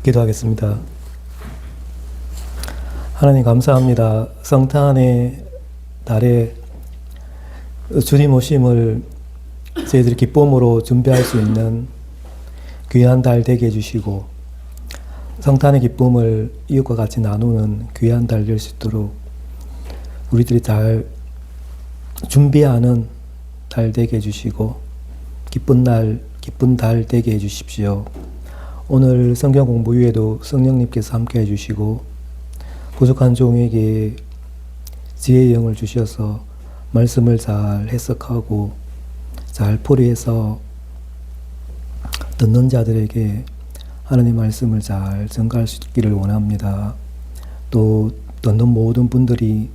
기도하겠습니다. 하나님 감사합니다. 성탄의 달에 주님 오심을 저희들이 기쁨으로 준비할 수 있는 귀한 달 되게 해주시고 성탄의 기쁨을 이웃과 같이 나누는 귀한 달 될 수 있도록 우리들이 잘 준비하는 달 되게 해주시고 기쁜 달 되게 해주십시오. 오늘 성경 공부 후에도 성령님께서 함께 해주시고 부족한 종에게 지혜의 영을 주셔서 말씀을 잘 해석하고 잘 풀이해서 듣는 자들에게 하나님 말씀을 잘 전가할 수 있기를 원합니다. 또 듣는 모든 분들이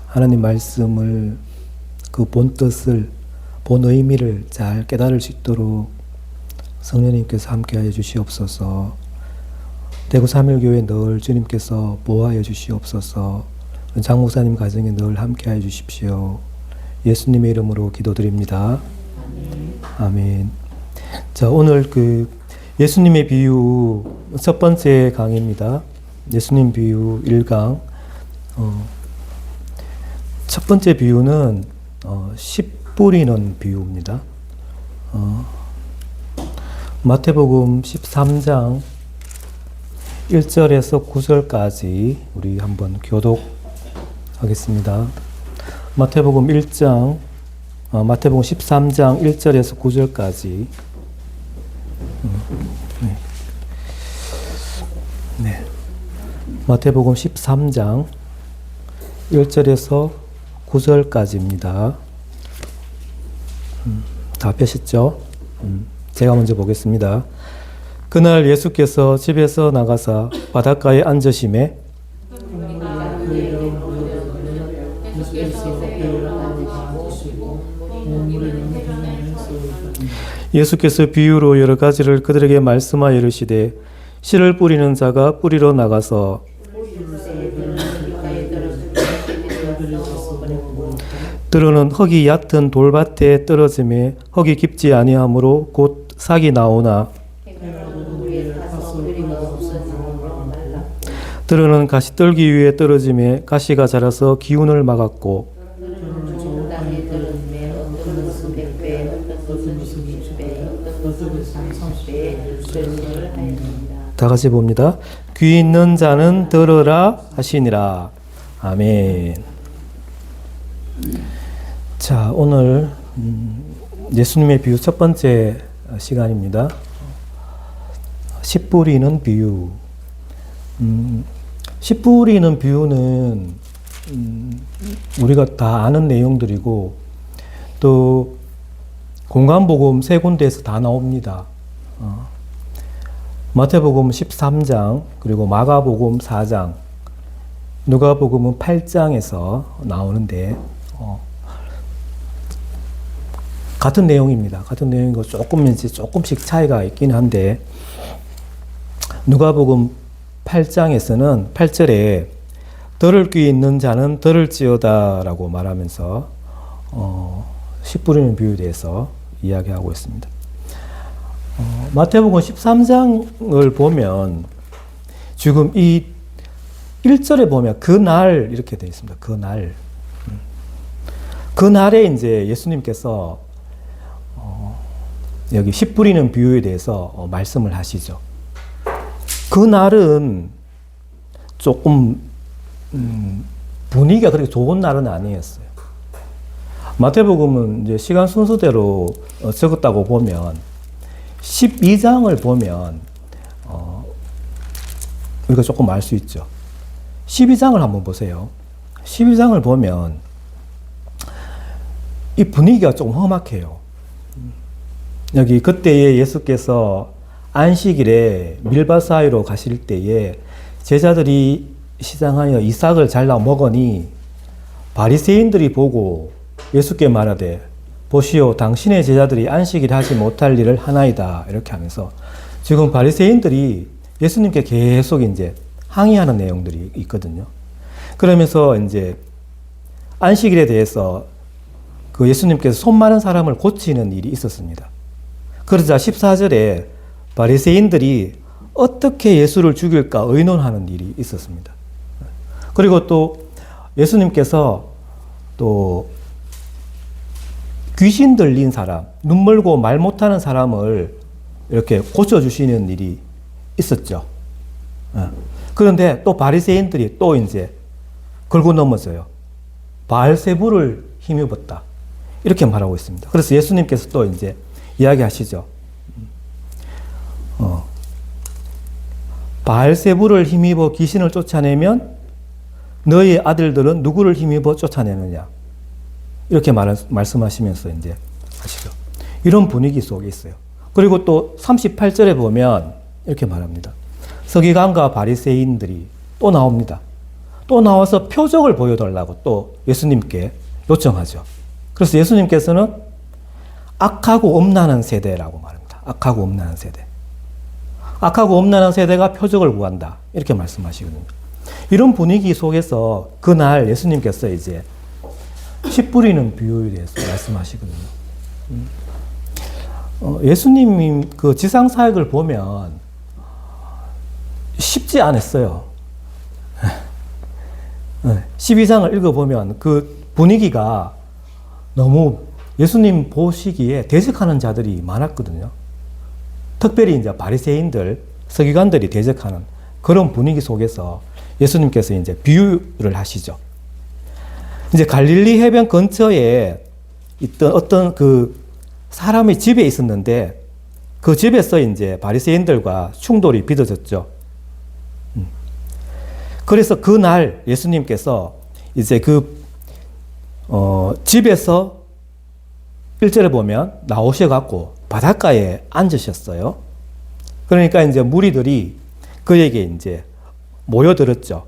하나님 말씀을 그 본 뜻을, 본 의미를 잘 깨달을 수 있도록 성령님께서 함께하여 주시옵소서. 대구 3.1교회 늘 주님께서 보호하여 주시옵소서. 장목사님 가정에 늘 함께하여 주십시오. 예수님의 이름으로 기도드립니다. 아멘. 자, 오늘 예수님의 비유 첫 번째 강의입니다. 예수님 비유 1강. 첫 번째 비유는 씨 뿌리는 비유입니다. 마태복음 13장 1절에서 9절까지 우리 한번 교독하겠습니다. 마태복음 13장 1절에서 9절까지. 네. 마태복음 13장 1절에서 9절까지입니다. 다 펴셨죠? 제가 먼저 보겠습니다. 그날 예수께서 집에서 나가사 바닷가에 앉으심에 예수께서 비유로 여러 가지를 그들에게 말씀하여 이르시되 씨를 뿌리는 자가 뿌리러 나가서 들어는 흙이 얕은 돌밭에 떨어짐에 흙이 깊지 아니하므로 곧 싹이 나오나 들어는 가시떨기 위에 떨어짐에 가시가 자라서 기운을 막았고 다 같이 봅니다. 귀 있는 자는 들으라 하시니라. 아멘. 자, 오늘 예수님의 비유 첫 번째 시간입니다. 씨 뿌리는 비유. 씨 뿌리는 비유는 우리가 다 아는 내용들이고 또 공관복음 세 군데에서 다 나옵니다. 마태복음 13장 그리고 마가복음 4장 누가복음은 8장에서 나오는데 같은 내용입니다. 같은 내용이고 조금씩 차이가 있긴 한데 누가복음 8장에서는 8절에 들을 귀 있는 자는 들을지어다 라고 말하면서 씨 뿌리는 비유에 대해서 이야기하고 있습니다. 마태복음 13장을 보면 지금 이 1절에 보면 그날 이렇게 되어 있습니다. 그날. 그날에 이제 예수님께서 여기 씨 뿌리는 비유에 대해서 말씀을 하시죠. 그날은 조금 분위기가 그렇게 좋은 날은 아니었어요. 마태복음은 이제 시간 순서대로 적었다고 보면 12장을 보면 우리가 조금 알 수 있죠. 12장을 한번 보세요. 12장을 보면 이 분위기가 조금 험악해요. 여기 그때에 예수께서 안식일에 밀밭 사이로 가실 때에 제자들이 시장하여 이삭을 잘라 먹으니 바리새인들이 보고 예수께 말하되 보시오 당신의 제자들이 안식일 하지 못할 일을 하나이다 이렇게 하면서 지금 바리새인들이 예수님께 계속 이제 항의하는 내용들이 있거든요. 그러면서 이제 안식일에 대해서 그 예수님께서 손 마른 사람을 고치는 일이 있었습니다. 그러자 14절에 바리새인들이 어떻게 예수를 죽일까 의논하는 일이 있었습니다. 그리고 또 예수님께서 또 귀신 들린 사람, 눈 멀고 말 못하는 사람을 이렇게 고쳐주시는 일이 있었죠. 그런데 또 바리새인들이 또 이제 걸고 넘어져요. 바알세불을 힘입었다. 이렇게 말하고 있습니다. 그래서 예수님께서 또 이제 이야기하시죠. 바알세불을 힘입어 귀신을 쫓아내면 너희 아들들은 누구를 힘입어 쫓아내느냐. 이렇게 말씀하시면서 이제 하시죠. 이런 분위기 속에 있어요. 그리고 또 38절에 보면 이렇게 말합니다. 서기관과 바리새인들이 또 나옵니다. 또 나와서 표적을 보여달라고 또 예수님께 요청하죠. 그래서 예수님께서는 악하고 엄란한 세대라고 말합니다. 악하고 엄란한 세대. 악하고 엄란한 세대가 표적을 구한다. 이렇게 말씀하시거든요. 이런 분위기 속에서 그날 예수님께서 이제 씨 뿌리는 비유에 대해서 말씀하시거든요. 예수님이 그 지상 사역을 보면 쉽지 않았어요. 12장을 읽어보면 그 분위기가 너무 예수님 보시기에 대적하는 자들이 많았거든요. 특별히 이제 바리새인들, 서기관들이 대적하는 그런 분위기 속에서 예수님께서 이제 비유를 하시죠. 이제 갈릴리 해변 근처에 있던 어떤 그 사람의 집에 있었는데 그 집에서 이제 바리새인들과 충돌이 빚어졌죠. 그래서 그날 예수님께서 이제 그 집에서 1절에 보면 나오셔갖고 바닷가에 앉으셨어요. 그러니까 이제 무리들이 그에게 이제 모여들었죠.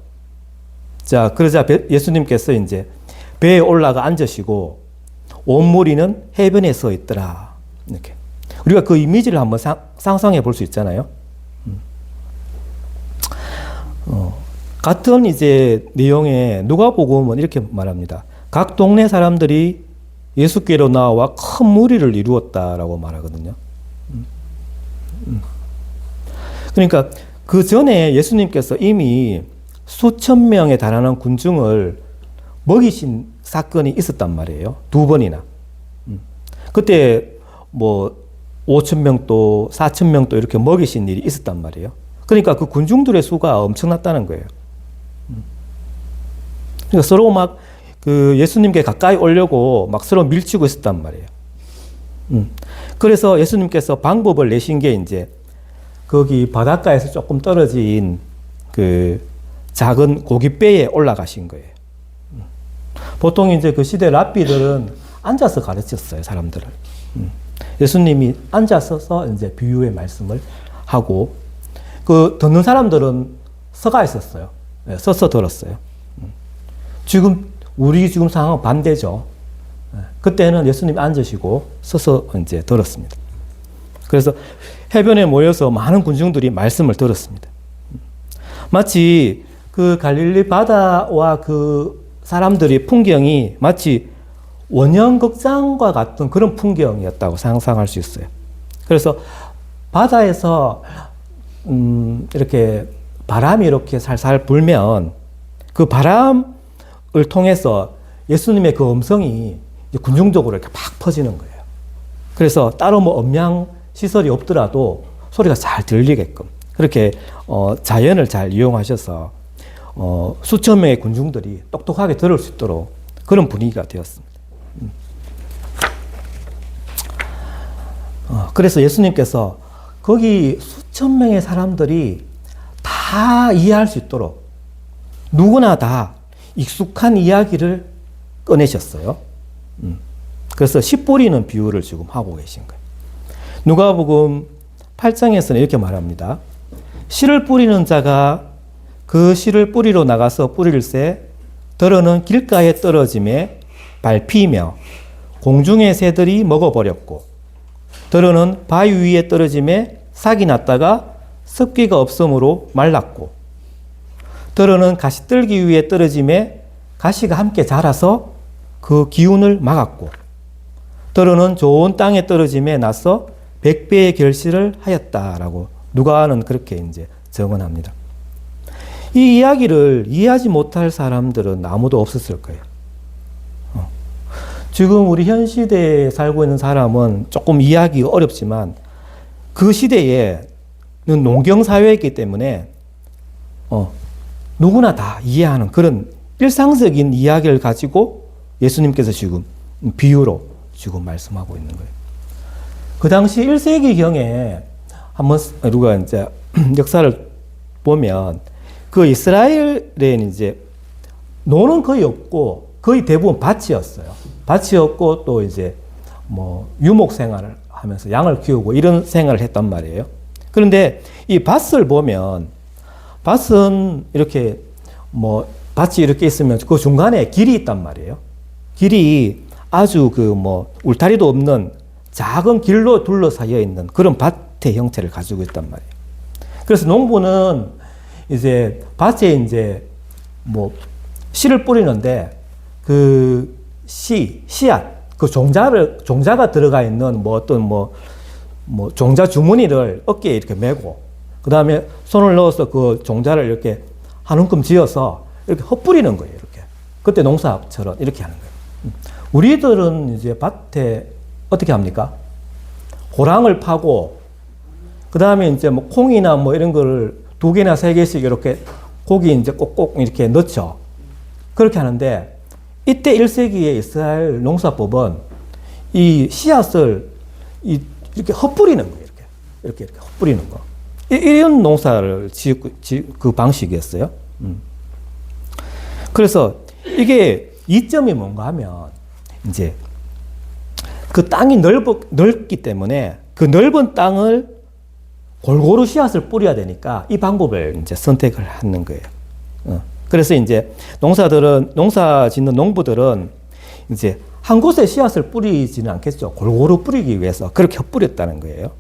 자, 그러자 예수님께서 이제 배에 올라가 앉으시고 온 무리는 해변에 서 있더라. 이렇게. 우리가 그 이미지를 한번 상상해 볼 수 있잖아요. 같은 이제 내용에 누가복음은 이렇게 말합니다. 각 동네 사람들이 예수께로 나와 큰 무리를 이루었다라고 말하거든요. 그러니까 그 전에 예수님께서 이미 수천 명에 달하는 군중을 먹이신 사건이 있었단 말이에요. 2번이나. 그때 뭐 5천 명도 4천 명도 이렇게 먹이신 일이 있었단 말이에요. 그러니까 그 군중들의 수가 엄청났다는 거예요. 그러니까 서로 막 그 예수님께 가까이 오려고 막 서로 밀치고 있었단 말이에요. 그래서 예수님께서 방법을 내신 게 이제 거기 바닷가에서 조금 떨어진 그 작은 고깃배에 올라가신 거예요. 보통 이제 그 시대 랍비들은 앉아서 가르쳤어요, 사람들을. 예수님이 앉아서 이제 비유의 말씀을 하고, 그 듣는 사람들은 서가 있었어요. 네, 서서 들었어요. 우리 지금 상황은 반대죠. 그때는 예수님이 앉으시고 서서 이제 들었습니다. 그래서 해변에 모여서 많은 군중들이 말씀을 들었습니다. 마치 그 갈릴리 바다와 그 사람들의 풍경이 마치 원형극장과 같은 그런 풍경이었다고 상상할 수 있어요. 그래서 바다에서 이렇게 바람이 이렇게 살살 불면 그 바람을 통해서 예수님의 그 음성이 군중적으로 이렇게 팍 퍼지는 거예요. 그래서 따로 뭐 음량 시설이 없더라도 소리가 잘 들리게끔 그렇게 자연을 잘 이용하셔서 수천 명의 군중들이 똑똑하게 들을 수 있도록 그런 분위기가 되었습니다. 그래서 예수님께서 거기 수천 명의 사람들이 다 이해할 수 있도록 누구나 다 익숙한 이야기를 꺼내셨어요. 그래서 씨 뿌리는 비유를 지금 하고 계신 거예요. 누가복음 8장에서는 이렇게 말합니다. 씨를 뿌리는 자가 그 씨를 뿌리러 나가서 뿌릴새 들어는 길가에 떨어짐에 밟히며 공중의 새들이 먹어버렸고 들어는 바위 위에 떨어짐에 싹이 났다가 습기가 없으므로 말랐고 들어는 가시떨기 위에 떨어짐에 가시가 함께 자라서 그 기운을 막았고 들어는 좋은 땅에 떨어짐에 나서 100배의 결실을 하였다라고 누가는 그렇게 이제 증언합니다. 이 이야기를 이해하지 못할 사람들은 아무도 없었을 거예요. 지금 우리 현 시대에 살고 있는 사람은 조금 이해하기 어렵지만 그 시대에는 농경사회이기 때문에 누구나 다 이해하는 그런 일상적인 이야기를 가지고 예수님께서 지금 비유로 지금 말씀하고 있는 거예요. 그 당시 1세기경에 한번 우리가 이제 역사를 보면 그 이스라엘에 이제 노는 거의 없고 거의 대부분 밭이었어요. 밭이었고 또 이제 뭐 유목 생활을 하면서 양을 키우고 이런 생활을 했단 말이에요. 그런데 이 밭을 보면 밭은 이렇게 뭐 밭이 이렇게 있으면 그 중간에 길이 있단 말이에요. 길이 아주 그 뭐 울타리도 없는 작은 길로 둘러싸여 있는 그런 밭의 형태를 가지고 있단 말이에요. 그래서 농부는 이제 밭에 이제 뭐 씨를 뿌리는데 그 씨앗, 그 종자가 들어가 있는 뭐 어떤 뭐 종자 주머니를 어깨에 이렇게 메고 그 다음에 손을 넣어서 그 종자를 이렇게 한 움큼 쥐어서 이렇게 흩뿌리는 거예요. 이렇게. 그때 농사처럼 이렇게 하는 거예요. 우리들은 이제 밭에 어떻게 합니까? 고랑을 파고, 그 다음에 이제 뭐 콩이나 뭐 이런 거를 2개나 3개씩 이렇게 고기 이제 꼭꼭 이렇게 넣죠. 그렇게 하는데, 이때 1세기의 이스라엘 농사법은 이 씨앗을 이렇게 흩뿌리는 거예요. 이렇게 흩뿌리는 거. 이런 농사를 그 방식이었어요. 그래서 이게 이점이 뭔가 하면, 이제 그 땅이 넓기 때문에 그 넓은 땅을 골고루 씨앗을 뿌려야 되니까 이 방법을 이제 선택을 하는 거예요. 그래서 이제 농사 짓는 농부들은 이제 한 곳에 씨앗을 뿌리지는 않겠죠. 골고루 뿌리기 위해서 그렇게 흩뿌렸다는 거예요.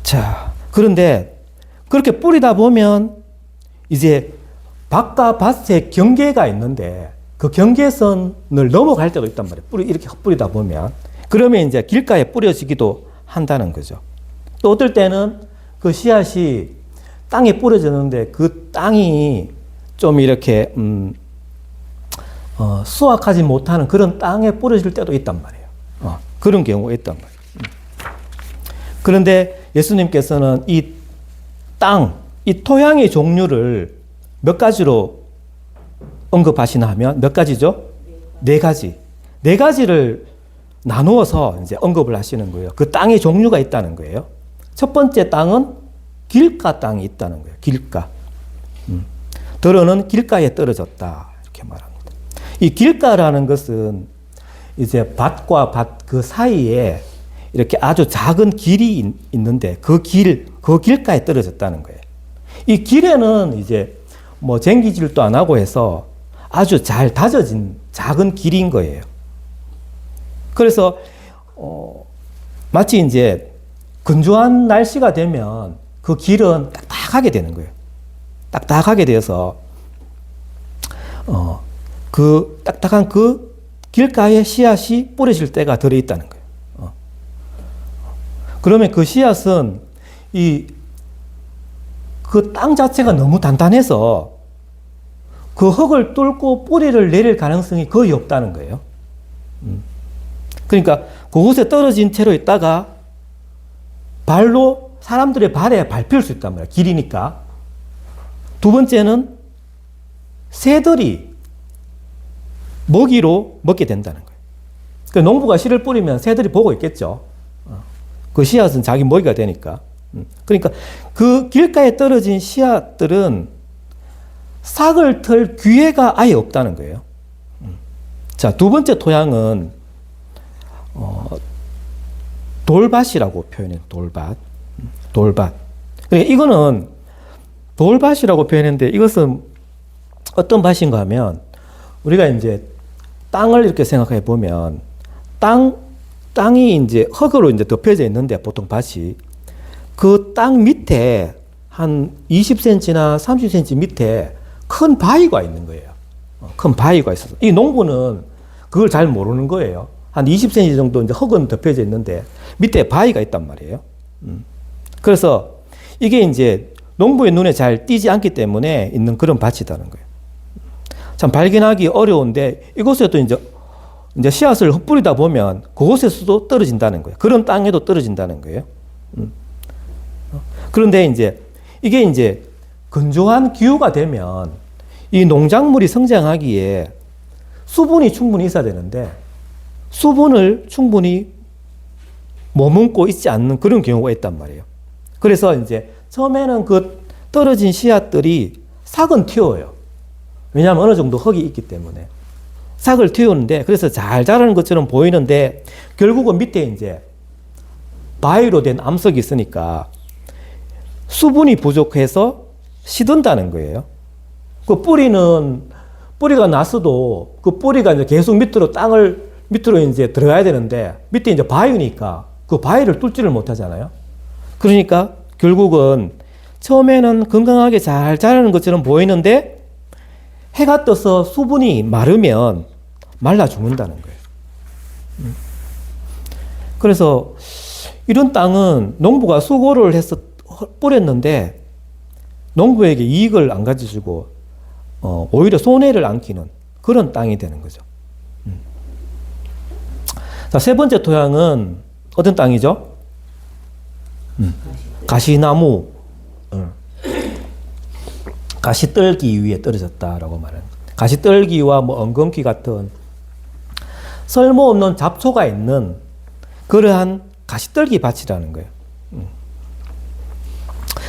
자, 그런데 그렇게 뿌리다 보면 이제 밭과 밭의 경계가 있는데 그 경계선을 넘어갈 때도 있단 말이에요. 이렇게 흩뿌리다 보면. 그러면 이제 길가에 뿌려지기도 한다는 거죠. 또 어떨 때는 그 씨앗이 땅에 뿌려졌는데 그 땅이 좀 이렇게 수확하지 못하는 그런 땅에 뿌려질 때도 있단 말이에요. 그런 경우가 있단 말이에요. 그런데 예수님께서는 이 땅, 이 토양의 종류를 몇 가지로 언급하시나 하면 몇 가지죠? 4가지. 4가지를 나누어서 이제 언급을 하시는 거예요. 그 땅의 종류가 있다는 거예요. 첫 번째 땅은 길가 땅이 있다는 거예요. 길가. 들어는 길가에 떨어졌다. 이렇게 말합니다. 이 길가라는 것은 이제 밭과 밭 그 사이에 이렇게 아주 작은 길이 있는데 그 길가에 떨어졌다는 거예요. 이 길에는 이제 뭐 쟁기질도 안 하고 해서 아주 잘 다져진 작은 길인 거예요. 그래서 마치 이제 건조한 날씨가 되면 그 길은 딱딱하게 되는 거예요. 딱딱하게 되어서 그 딱딱한 그 길가에 씨앗이 뿌려질 때가 들어있다는 거예요. 그러면 그 씨앗은 그 땅 자체가 너무 단단해서 그 흙을 뚫고 뿌리를 내릴 가능성이 거의 없다는 거예요. 그러니까 그곳에 떨어진 채로 있다가 사람들의 발에 밟힐 수 있단 말이에요. 길이니까. 두 번째는 새들이 먹이로 먹게 된다는 거예요. 그러니까 농부가 씨를 뿌리면 새들이 보고 있겠죠. 그 씨앗은 자기 먹이가 되니까. 그러니까 그 길가에 떨어진 씨앗들은 싹을 털 기회가 아예 없다는 거예요. 자, 두 번째 토양은 돌밭이라고 표현해요. 돌밭. 그러니까 이거는 돌밭이라고 표현했는데 이것은 어떤 밭인가 하면 우리가 이제 땅을 이렇게 생각해 보면 땅이 이제 흙으로 이제 덮여져 있는데 보통 밭이 그 땅 밑에 한 20cm나 30cm 밑에 큰 바위가 있는 거예요. 큰 바위가 있어서 이 농부는 그걸 잘 모르는 거예요. 한 20cm 정도 이제 흙은 덮여져 있는데 밑에 바위가 있단 말이에요. 그래서 이게 이제 농부의 눈에 잘 띄지 않기 때문에 있는 그런 밭이라는 거예요. 참 발견하기 어려운데 이곳에 또 이제 씨앗을 흩뿌리다 보면 그곳에서도 떨어진다는 거예요. 그런 땅에도 떨어진다는 거예요. 그런데 이제 이게 이제 건조한 기후가 되면 이 농작물이 성장하기에 수분이 충분히 있어야 되는데 수분을 충분히 머금고 있지 않는 그런 경우가 있단 말이에요. 그래서 이제 처음에는 그 떨어진 씨앗들이 싹은 틔워요. 왜냐하면 어느 정도 흙이 있기 때문에 싹을 틔우는데 그래서 잘 자라는 것처럼 보이는데 결국은 밑에 이제 바위로 된 암석이 있으니까 수분이 부족해서 시든다는 거예요. 그 뿌리가 났어도 그 뿌리가 이제 계속 밑으로 이제 들어가야 되는데 밑에 이제 바위니까 그 바위를 뚫지를 못하잖아요. 그러니까 결국은 처음에는 건강하게 잘 자라는 것처럼 보이는데 해가 떠서 수분이 마르면 말라 죽는다는 거예요. 그래서 이런 땅은 농부가 수고를 해서 뿌렸는데 농부에게 이익을 안 가져주고 오히려 손해를 안기는 그런 땅이 되는 거죠. 자, 세 번째 토양은 어떤 땅이죠? 가시나무, 가시떨기 위에 떨어졌다라고 말하는 거예요. 가시떨기와 뭐 엉겅퀴 같은 쓸모없는 잡초가 있는 그러한 가시떨기 밭이라는 거예요.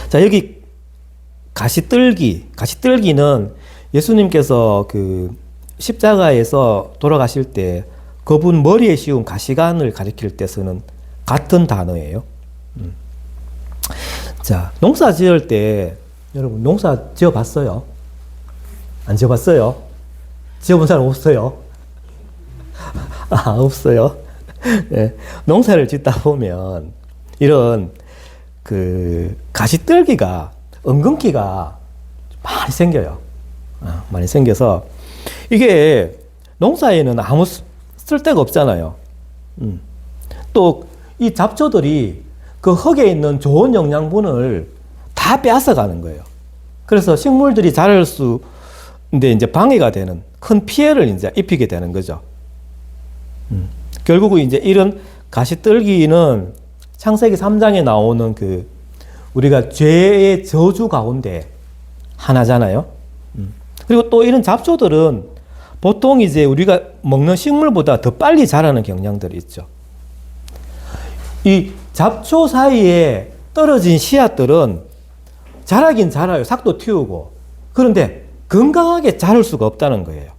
자, 여기 가시떨기는 예수님께서 그 십자가에서 돌아가실 때 그분 머리에 씌운 가시관을 가리킬 때 쓰는 같은 단어예요. 자, 농사 지을 때 여러분 농사 지어 봤어요? 안 지어 봤어요? 지어 본 사람 없어요? 없어요. 네. 농사를 짓다 보면 이런 그 가시떨기가 엉겅퀴가 많이 생겨요. 많이 생겨서 이게 농사에는 아무 쓸데가 없잖아요. 또 이 잡초들이 그 흙에 있는 좋은 영양분을 다 빼앗아 가는 거예요. 그래서 식물들이 자랄 수 있는데 이제 방해가 되는 큰 피해를 이제 입히게 되는 거죠. 결국은 이제 이런 가시떨기는 창세기 3장에 나오는 그 우리가 죄의 저주 가운데 하나잖아요. 그리고 또 이런 잡초들은 보통 이제 우리가 먹는 식물보다 더 빨리 자라는 경향들이 있죠. 이 잡초 사이에 떨어진 씨앗들은 자라긴 자라요. 싹도 틔우고. 그런데 건강하게 자랄 수가 없다는 거예요.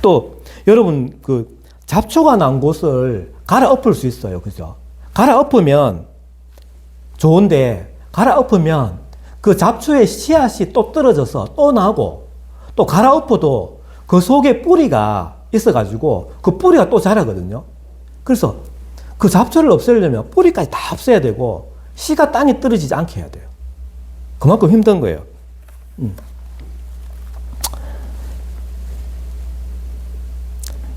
또 여러분 그 잡초가 난 곳을 갈아엎을 수 있어요. 그죠? 갈아엎으면 좋은데 갈아엎으면 그 잡초의 씨앗이 또 떨어져서 또 나고 또 갈아엎어도 그 속에 뿌리가 있어가지고 그 뿌리가 또 자라거든요. 그래서 그 잡초를 없애려면 뿌리까지 다 없애야 되고 씨가 땅에 떨어지지 않게 해야 돼요. 그만큼 힘든 거예요.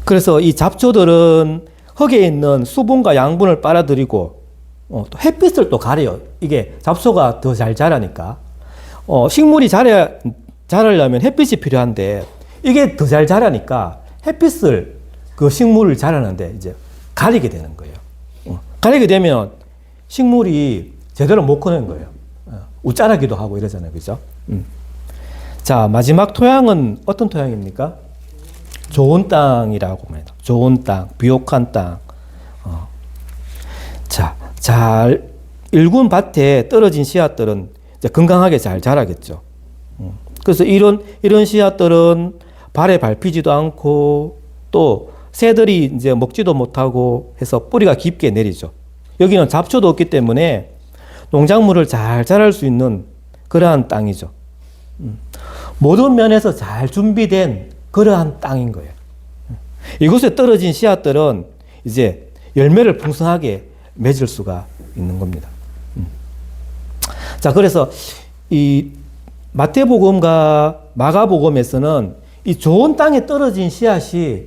그래서 이 잡초들은 흙에 있는 수분과 양분을 빨아들이고 또 햇빛을 또 가려요. 이게 잡초가 더 잘 자라니까. 식물이 자라려면 햇빛이 필요한데 이게 더 잘 자라니까 햇빛을 그 식물을 자라는데 이제 가리게 되는 거예요. 가리게 되면 식물이 제대로 못 크는 거예요. 웃자라기도 하고 이러잖아요. 그죠? 자, 마지막 토양은 어떤 토양입니까? 좋은 땅이라고 합니다. 좋은 땅, 비옥한 땅. 자, 잘 일군 밭에 떨어진 씨앗들은 이제 건강하게 잘 자라겠죠. 그래서 이런 씨앗들은 발에 밟히지도 않고 또 새들이 이제 먹지도 못하고 해서 뿌리가 깊게 내리죠. 여기는 잡초도 없기 때문에 농작물을 잘 자랄 수 있는 그러한 땅이죠. 모든 면에서 잘 준비된 그러한 땅인 거예요. 이곳에 떨어진 씨앗들은 이제 열매를 풍성하게 맺을 수가 있는 겁니다. 자, 그래서 이 마태복음과 마가복음에서는 이 좋은 땅에 떨어진 씨앗이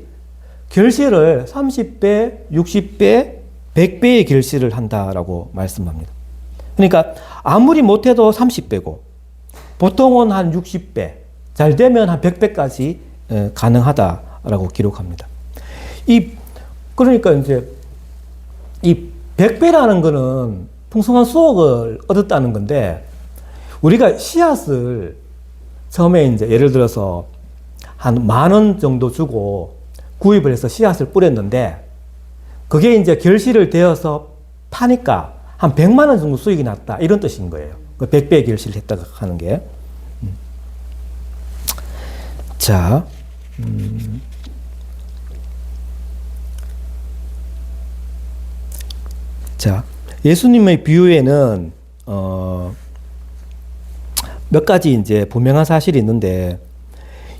결실을 30배, 60배, 100배의 결실을 한다라고 말씀합니다. 그러니까 아무리 못해도 30배고 보통은 한 60배, 잘 되면 한 100배까지 가능하다라고 기록합니다. 그러니까 이제 이 100배라는 거는 풍성한 수확을 얻었다는 건데, 우리가 씨앗을 처음에 이제 예를 들어서 한 10,000원 정도 주고 구입을 해서 씨앗을 뿌렸는데, 그게 이제 결실을 되어서 파니까 한 100만 원 정도 수익이 났다, 이런 뜻인 거예요. 그 100배 결실을 했다고 하는 게. 자, 자, 예수님의 비유에는 몇 가지 이제 분명한 사실이 있는데,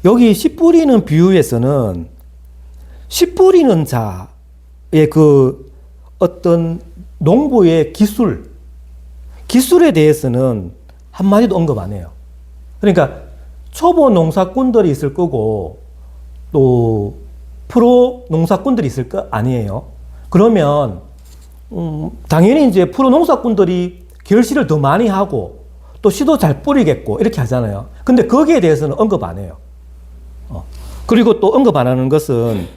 여기 씨 뿌리는 비유에서는 씨 뿌리는 자의 그 어떤 농부의 기술에 대해서는 한마디도 언급 안 해요. 그러니까 초보 농사꾼들이 있을 거고 또 프로 농사꾼들이 있을 거 아니에요. 그러면 당연히 이제 프로 농사꾼들이 결실을 더 많이 하고 또 씨도 잘 뿌리겠고 이렇게 하잖아요. 근데 거기에 대해서는 언급 안 해요. 그리고 또 언급 안 하는 것은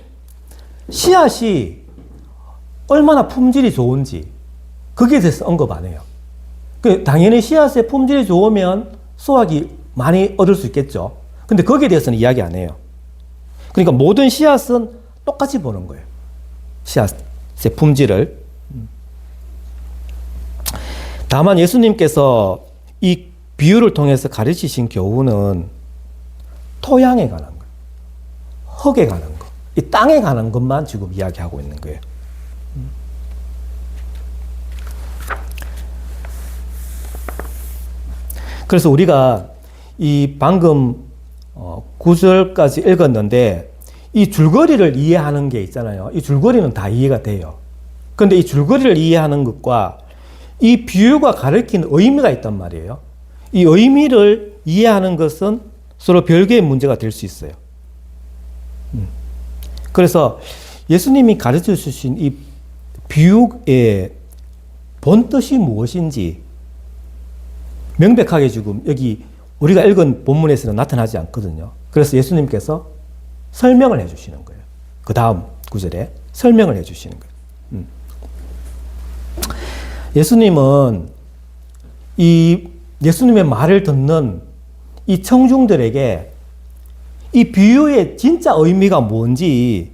씨앗이 얼마나 품질이 좋은지 거기에 대해서 언급 안 해요. 당연히 씨앗의 품질이 좋으면 수확이 많이 얻을 수 있겠죠. 근데 거기에 대해서는 이야기 안 해요. 그러니까 모든 씨앗은 똑같이 보는 거예요. 씨앗의 품질을. 다만 예수님께서 이 비유를 통해서 가르치신 교훈은 토양에 관한 거예요. 흙에 관한 거. 이 땅에 관한 것만 지금 이야기하고 있는 거예요. 그래서 우리가 이 방금 9절까지 읽었는데 이 줄거리를 이해하는 게 있잖아요. 이 줄거리는 다 이해가 돼요. 그런데 이 줄거리를 이해하는 것과 이 비유가 가리킨 의미가 있단 말이에요. 이 의미를 이해하는 것은 서로 별개의 문제가 될 수 있어요. 그래서 예수님이 가르쳐 주신 이 비유의 본 뜻이 무엇인지 명백하게 지금 여기 우리가 읽은 본문에서는 나타나지 않거든요. 그래서 예수님께서 설명을 해 주시는 거예요. 그 다음 구절에 설명을 해 주시는 거예요. 예수님은 이 예수님의 말을 듣는 이 청중들에게 이 비유의 진짜 의미가 뭔지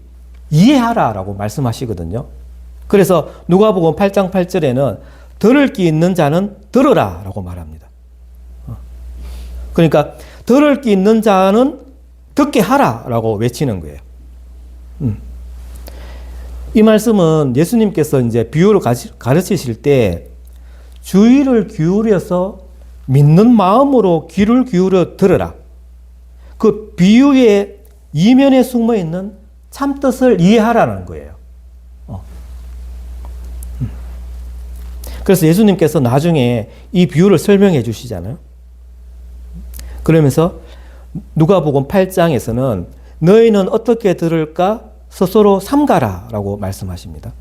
이해하라라고 말씀하시거든요. 그래서 누가복음 8장 8절에는 들을 귀 있는 자는 들으라라고 말합니다. 그러니까 들을 귀 있는 자는 듣게 하라라고 외치는 거예요. 이 말씀은 예수님께서 이제 비유를 가르치실 때 주의를 기울여서 믿는 마음으로 귀를 기울여 들으라. 그 비유의 이면에 숨어 있는 참뜻을 이해하라는 거예요. 그래서 예수님께서 나중에 이 비유를 설명해 주시잖아요. 그러면서 누가복음 8장에서는 너희는 어떻게 들을까 스스로 삼가라 라고 말씀하십니다.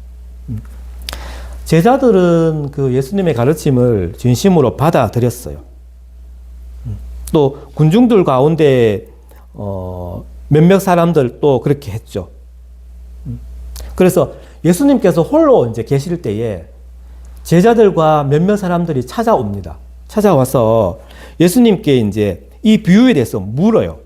제자들은 그 예수님의 가르침을 진심으로 받아들였어요. 또 군중들 가운데 몇몇 사람들도 그렇게 했죠. 그래서 예수님께서 홀로 이제 계실 때에 제자들과 몇몇 사람들이 찾아옵니다. 찾아와서 예수님께 이제 이 비유에 대해서 물어요.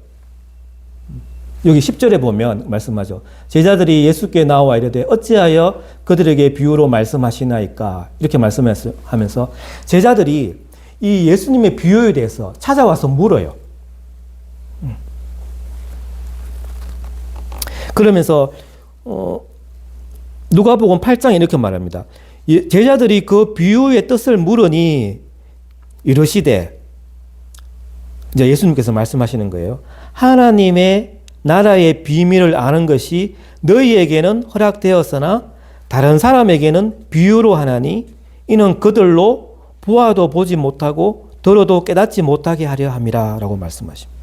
여기 10절에 보면 말씀하죠. 제자들이 예수께 나와 이르되 어찌하여 그들에게 비유로 말씀하시나이까 이렇게 말씀하면서 제자들이 이 예수님의 비유에 대해서 찾아와서 물어요. 그러면서 누가복음 8장에 이렇게 말합니다. 제자들이 그 비유의 뜻을 물으니 이르시되 이제 예수님께서 말씀하시는 거예요. 하나님의 나라의 비밀을 아는 것이 너희에게는 허락되었으나 다른 사람에게는 비유로 하나니 이는 그들로 보아도 보지 못하고 들어도 깨닫지 못하게 하려 함이라 라고 말씀하십니다.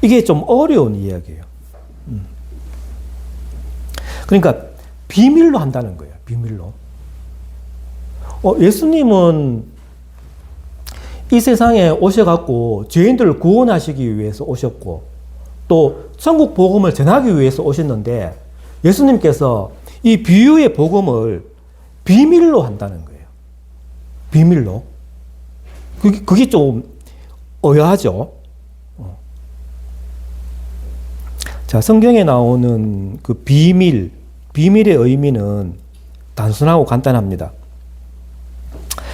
이게 좀 어려운 이야기예요. 그러니까 비밀로 한다는 거예요. 비밀로. 예수님은 이 세상에 오셔갖고 죄인들을 구원하시기 위해서 오셨고 또 천국 복음을 전하기 위해서 오셨는데 예수님께서 이 비유의 복음을 비밀로 한다는 거예요. 비밀로. 그게 좀 의아하죠. 자, 성경에 나오는 그 비밀의 의미는 단순하고 간단합니다.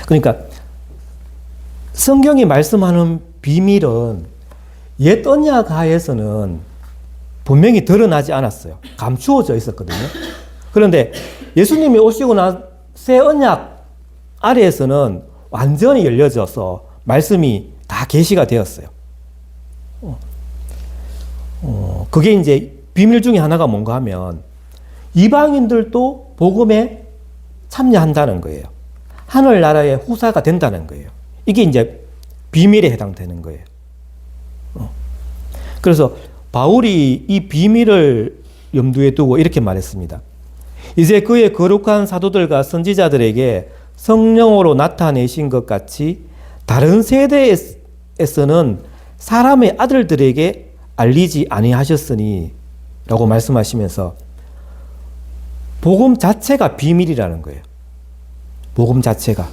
그러니까 성경이 말씀하는 비밀은 옛 언약 하에서는 분명히 드러나지 않았어요. 감추어져 있었거든요. 그런데 예수님이 오시고 난 새 언약 아래에서는 완전히 열려져서 말씀이 다 계시가 되었어요. 그게 이제 비밀 중에 하나가 뭔가 하면 이방인들도 복음에 참여한다는 거예요. 하늘나라의 후사가 된다는 거예요. 이게 이제 비밀에 해당되는 거예요. 그래서 바울이 이 비밀을 염두에 두고 이렇게 말했습니다. 이제 그의 거룩한 사도들과 선지자들에게 성령으로 나타내신 것 같이 다른 세대에서는 사람의 아들들에게 알리지 아니하셨으니 라고 말씀하시면서 복음 자체가 비밀이라는 거예요. 복음 자체가.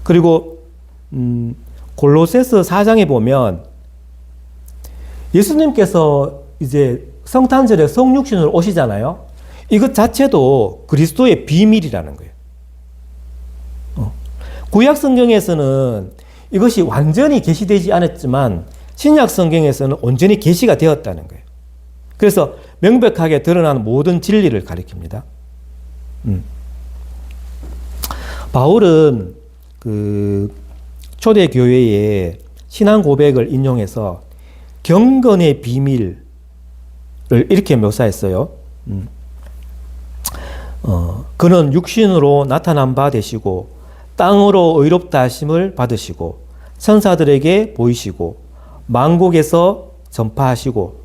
그리고 골로새서 4장에 보면 예수님께서 이제 성탄절에 성육신으로 오시잖아요. 이것 자체도 그리스도의 비밀이라는 거예요. 구약 성경에서는 이것이 완전히 계시되지 않았지만 신약 성경에서는 온전히 계시가 되었다는 거예요. 그래서 명백하게 드러나는 모든 진리를 가리킵니다. 바울은 그 초대 교회의 신앙 고백을 인용해서 경건의 비밀을 이렇게 묘사했어요. 그는 육신으로 나타난 바 되시고 땅으로 의롭다 하심을 받으시고 천사들에게 보이시고 만국에서 전파하시고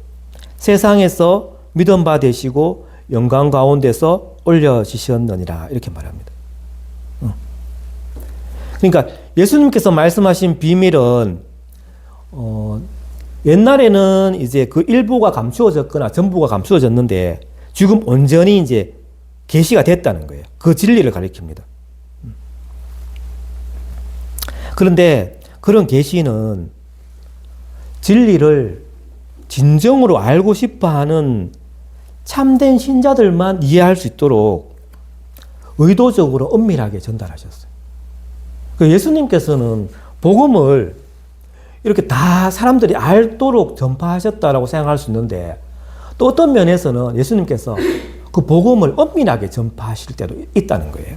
세상에서 믿음 바 되시고 영광 가운데서 올려지셨느니라 이렇게 말합니다. 그러니까 예수님께서 말씀하신 비밀은 옛날에는 이제 그 일부가 감추어졌거나 전부가 감추어졌는데 지금 온전히 이제 계시가 됐다는 거예요. 그 진리를 가리킵니다. 그런데 그런 계시는 진리를 진정으로 알고 싶어하는 참된 신자들만 이해할 수 있도록 의도적으로 엄밀하게 전달하셨어요. 예수님께서는 복음을 이렇게 다 사람들이 알도록 전파하셨다라고 생각할 수 있는데 또 어떤 면에서는 예수님께서 그 복음을 엄밀하게 전파하실 때도 있다는 거예요.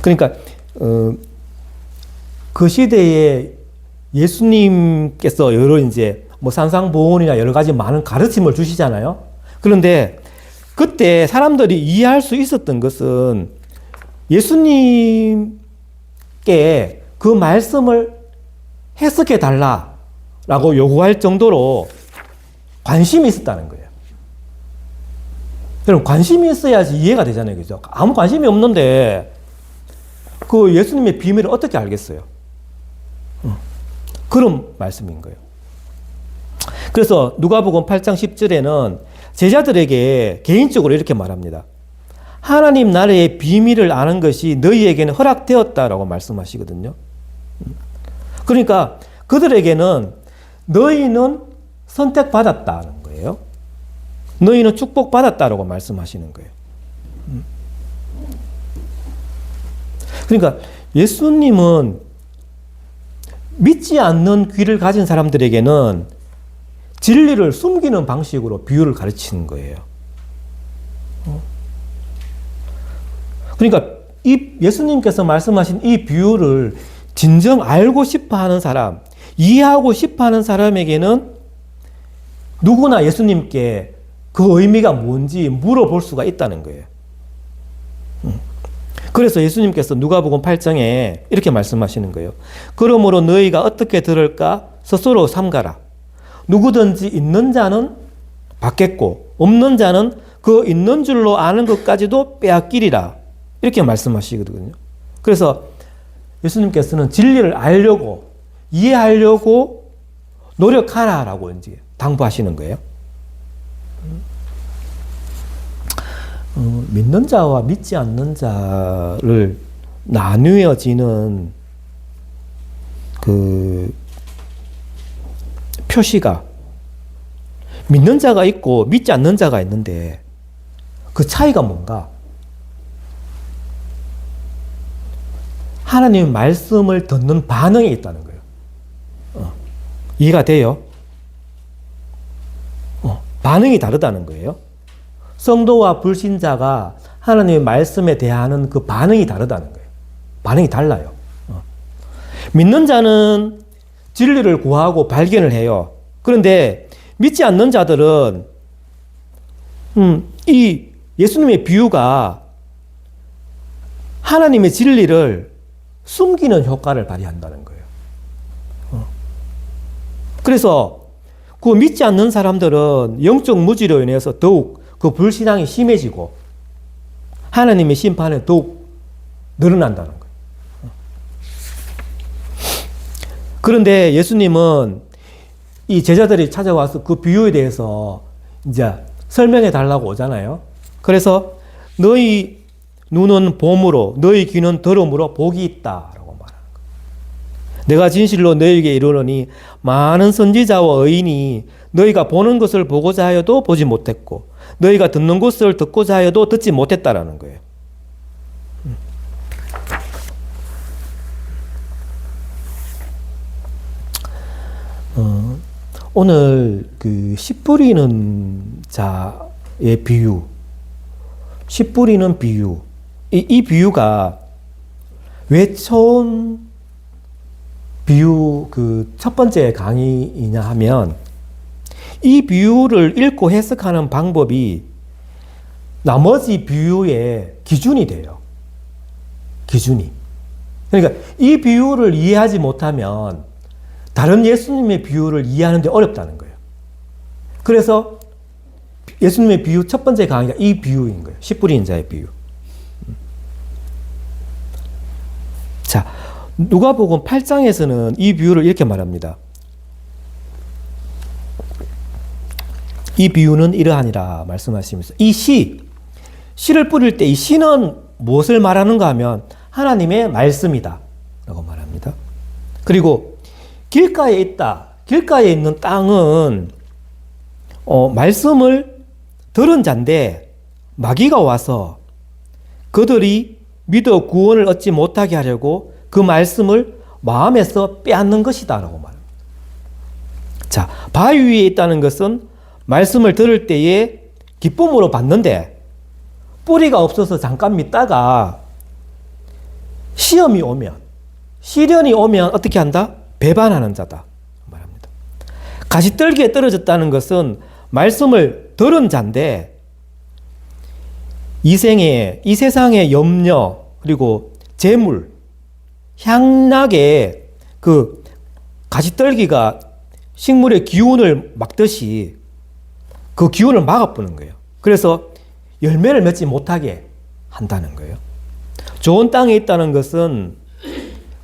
그러니까 그 시대에 예수님께서 여러 이제 뭐 산상보훈이나 여러 가지 많은 가르침을 주시잖아요. 그런데 그때 사람들이 이해할 수 있었던 것은 예수님께 그 말씀을 해석해 달라라고 요구할 정도로 관심이 있었다는 거예요. 여러분, 관심이 있어야지 이해가 되잖아요. 그죠? 아무 관심이 없는데 그 예수님의 비밀을 어떻게 알겠어요? 그런 말씀인 거예요. 그래서 누가복음 8장 10절에는 제자들에게 개인적으로 이렇게 말합니다. 하나님 나라의 비밀을 아는 것이 너희에게는 허락되었다라고 말씀하시거든요. 그러니까 그들에게는 너희는 선택받았다는 거예요. 너희는 축복받았다라고 말씀하시는 거예요. 그러니까 예수님은 믿지 않는 귀를 가진 사람들에게는 진리를 숨기는 방식으로 비유를 가르치는 거예요. 그러니까 이 예수님께서 말씀하신 이 비유를 진정 알고 싶어 하는 사람, 이해하고 싶어 하는 사람에게는 누구나 예수님께 그 의미가 뭔지 물어볼 수가 있다는 거예요. 그래서 예수님께서 누가복음 8장에 이렇게 말씀하시는 거예요. 그러므로 너희가 어떻게 들을까 스스로 삼가라. 누구든지 있는 자는 받겠고 없는 자는 그 있는 줄로 아는 것까지도 빼앗기리라. 이렇게 말씀하시거든요. 그래서 예수님께서는 진리를 알려고 이해하려고 노력하라라고 이제 당부하시는 거예요. 믿는 자와 믿지 않는 자를 나뉘어지는 그 표시가 믿는 자가 있고 믿지 않는 자가 있는데 그 차이가 뭔가? 하나님의 말씀을 듣는 반응이 있다는 거예요. 이해가 돼요? 반응이 다르다는 거예요. 성도와 불신자가 하나님의 말씀에 대하는 그 반응이 다르다는 거예요. 반응이 달라요. 믿는 자는 진리를 구하고 발견을 해요. 그런데 믿지 않는 자들은 이 예수님의 비유가 하나님의 진리를 숨기는 효과를 발휘한다는 거예요. 그래서 그 믿지 않는 사람들은 영적 무지로 인해서 더욱 그 불신앙이 심해지고 하나님의 심판에 더욱 늘어난다는 거예요. 그런데 예수님은 이 제자들이 찾아와서 그 비유에 대해서 이제 설명해 달라고 오잖아요. 그래서 너희 눈은 봄으로 너희 귀는 들음으로 복이 있다라고 말하는 거예요. 내가 진실로 너희에게 이르노니 많은 선지자와 의인이 너희가 보는 것을 보고자 하여도 보지 못했고 너희가 듣는 것을 듣고자 하여도 듣지 못했다라는 거예요. 오늘 그 씨 뿌리는 자의 비유, 씨 뿌리는 비유, 이 비유가 왜 처음 비유 그 첫 번째 강의이냐 하면 이 비유를 읽고 해석하는 방법이 나머지 비유의 기준이 돼요. 기준이. 그러니까 이 비유를 이해하지 못하면 다른 예수님의 비유를 이해하는 데 어렵다는 거예요. 그래서 예수님의 비유 첫 번째 강의가 이 비유인 거예요. 씨 뿌리는 자의 비유. 자, 누가복음 8장에서는 이 비유를 이렇게 말합니다. 이 비유는 이러하니라 말씀하시면서 이 씨를 뿌릴 때 이 씨는 무엇을 말하는가 하면 하나님의 말씀이다 라고 말합니다. 그리고 길가에 있다. 길가에 있는 땅은 말씀을 들은 자인데 마귀가 와서 그들이 믿어 구원을 얻지 못하게 하려고 그 말씀을 마음에서 빼앗는 것이다 라고 말합니다. 자, 바위 위에 있다는 것은 말씀을 들을 때에 기쁨으로 받는데 뿌리가 없어서 잠깐 믿다가 시련이 오면 어떻게 한다? 배반하는 자다 말합니다. 가시떨기에 떨어졌다는 것은 말씀을 들은 자인데 이 세상의 염려 그리고 재물, 향락에 그 가시떨기가 식물의 기운을 막듯이 그 기운을 막아보는 거예요. 그래서 열매를 맺지 못하게 한다는 거예요. 좋은 땅에 있다는 것은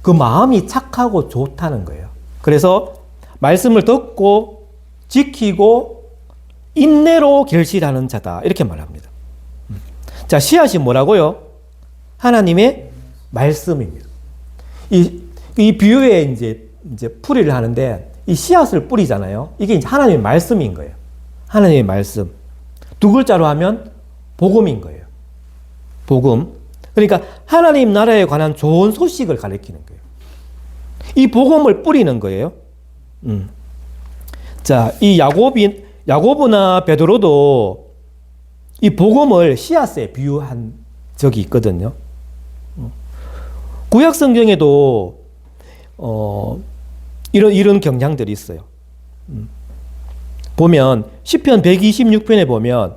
그 마음이 착하고 좋다는 거예요. 그래서 말씀을 듣고 지키고 인내로 결실하는 자다 이렇게 말합니다. 자, 씨앗이 뭐라고요? 하나님의 말씀입니다. 이 비유에 이제 풀이를 하는데 이 씨앗을 뿌리잖아요. 이게 이제 하나님의 말씀인 거예요. 하나님의 말씀. 두 글자로 하면 복음인 거예요. 복음. 그러니까 하나님 나라에 관한 좋은 소식을 가리키는 거예요. 이 복음을 뿌리는 거예요. 자, 이 야고보나 베드로도 이 복음을 씨앗에 비유한 적이 있거든요. 구약 성경에도 이런 경향들이 있어요. 보면 시편 126편에 보면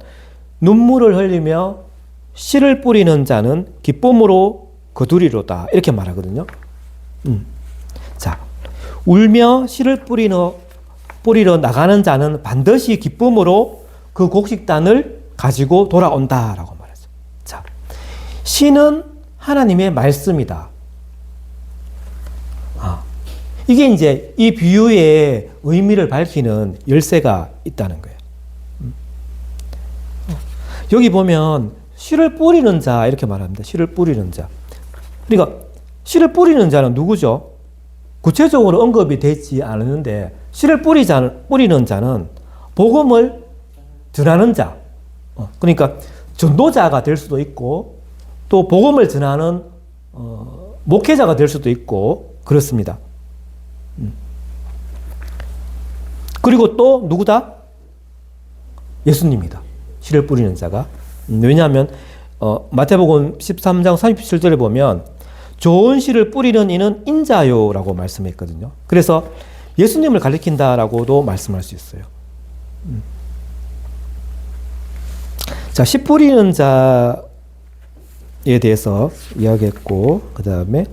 눈물을 흘리며 씨를 뿌리는 자는 기쁨으로 거두리로다. 이렇게 말하거든요. 자, 울며 씨를 뿌리러 나가는 자는 반드시 기쁨으로 그 곡식단을 가지고 돌아온다라고 말했어요. 자, 씨는 하나님의 말씀이다. 이게 이제 이 비유의 의미를 밝히는 열쇠가 있다는 거예요. 여기 보면 씨를 뿌리는 자 이렇게 말합니다. 씨를 뿌리는 자. 그러니까 씨를 뿌리는 자는 누구죠? 구체적으로 언급이 되지 않았는데 씨를 뿌리는 자는 복음을 전하는 자. 그러니까 전도자가 될 수도 있고 또 복음을 전하는 목회자가 될 수도 있고 그렇습니다. 그리고 또 누구다? 예수님이다. 씨를 뿌리는 자가. 왜냐하면 마태복음 13장 37절에 보면 좋은 씨를 뿌리는 이는 인자요라고 말씀했거든요. 그래서 예수님을 가리킨다라고도 말씀할 수 있어요. 자, 씨 뿌리는 자에 대해서 이야기했고, 그 다음에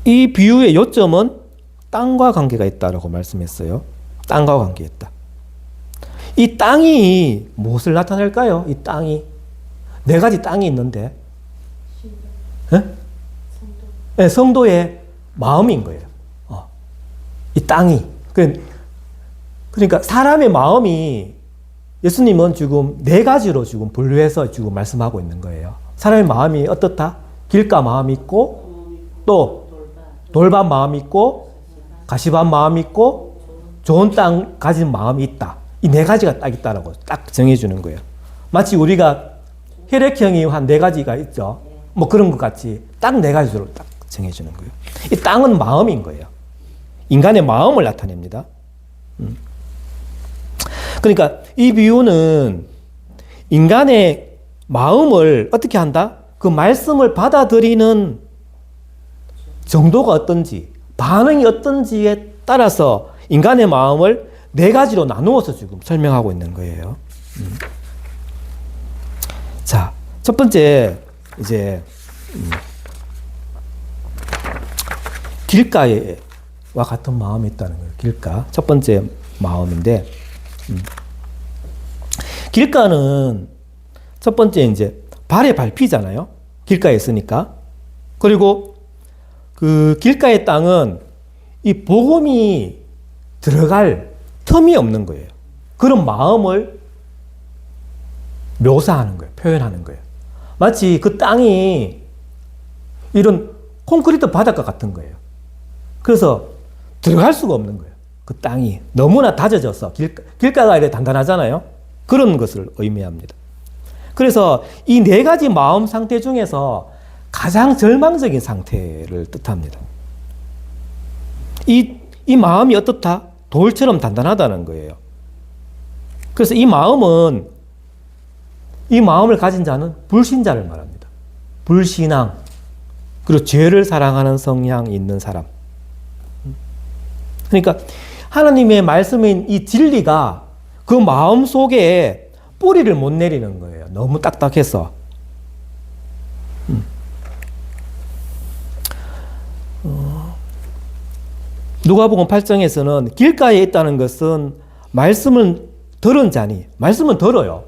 이 비유의 요점은 땅과 관계가 있다라고 말씀했어요. 땅과 관계있다. 이 땅이 무엇을 나타낼까요? 이 땅이 네 가지 땅이 있는데, 네, 성도의 마음인 거예요. 이 땅이 그러니까 사람의 마음이 예수님은 지금 네 가지로 지금 분류해서 지금 말씀하고 있는 거예요. 사람의 마음이 어떻다? 길가 마음이 있고 또 돌밭 마음이 있고 가시밭 마음이 있고 좋은 땅 가진 마음이 있다. 이 네 가지가 딱 있다라고 딱 정해주는 거예요. 마치 우리가 혈액형이 한 네 가지가 있죠. 뭐 그런 것 같이 딱 네 가지로 딱 정해주는 거예요. 이 땅은 마음인 거예요. 인간의 마음을 나타냅니다. 그러니까 이 비유는 인간의 마음을 어떻게 한다? 그 말씀을 받아들이는 정도가 어떤지, 반응이 어떤지에 따라서 인간의 마음을 네 가지로 나누어서 지금 설명하고 있는 거예요. 자, 첫 번째 이제 길가와 같은 마음이 있다는 거예요. 길가. 첫 번째 마음인데, 길가는 첫 번째 이제 발에 밟히잖아요. 길가에 있으니까. 그리고 그 길가의 땅은 이 복음이 들어갈 틈이 없는 거예요. 그런 마음을 묘사하는 거예요. 표현하는 거예요. 마치 그 땅이 이런 콘크리트 바닷가 같은 거예요. 그래서 들어갈 수가 없는 거예요. 그 땅이 너무나 다져져서 길가가 이렇게 단단하잖아요. 그런 것을 의미합니다. 그래서 이 네 가지 마음 상태 중에서 가장 절망적인 상태를 뜻합니다. 이 마음이 어떻다? 돌처럼 단단하다는 거예요. 그래서 이 마음을 가진 자는 불신자를 말합니다. 불신앙, 그리고 죄를 사랑하는 성향이 있는 사람. 그러니까 하나님의 말씀인 이 진리가 그 마음 속에 뿌리를 못 내리는 거예요. 너무 딱딱해서. 누가복음 8장에서는 길가에 있다는 것은 말씀을 들은 자니, 말씀은 들어요.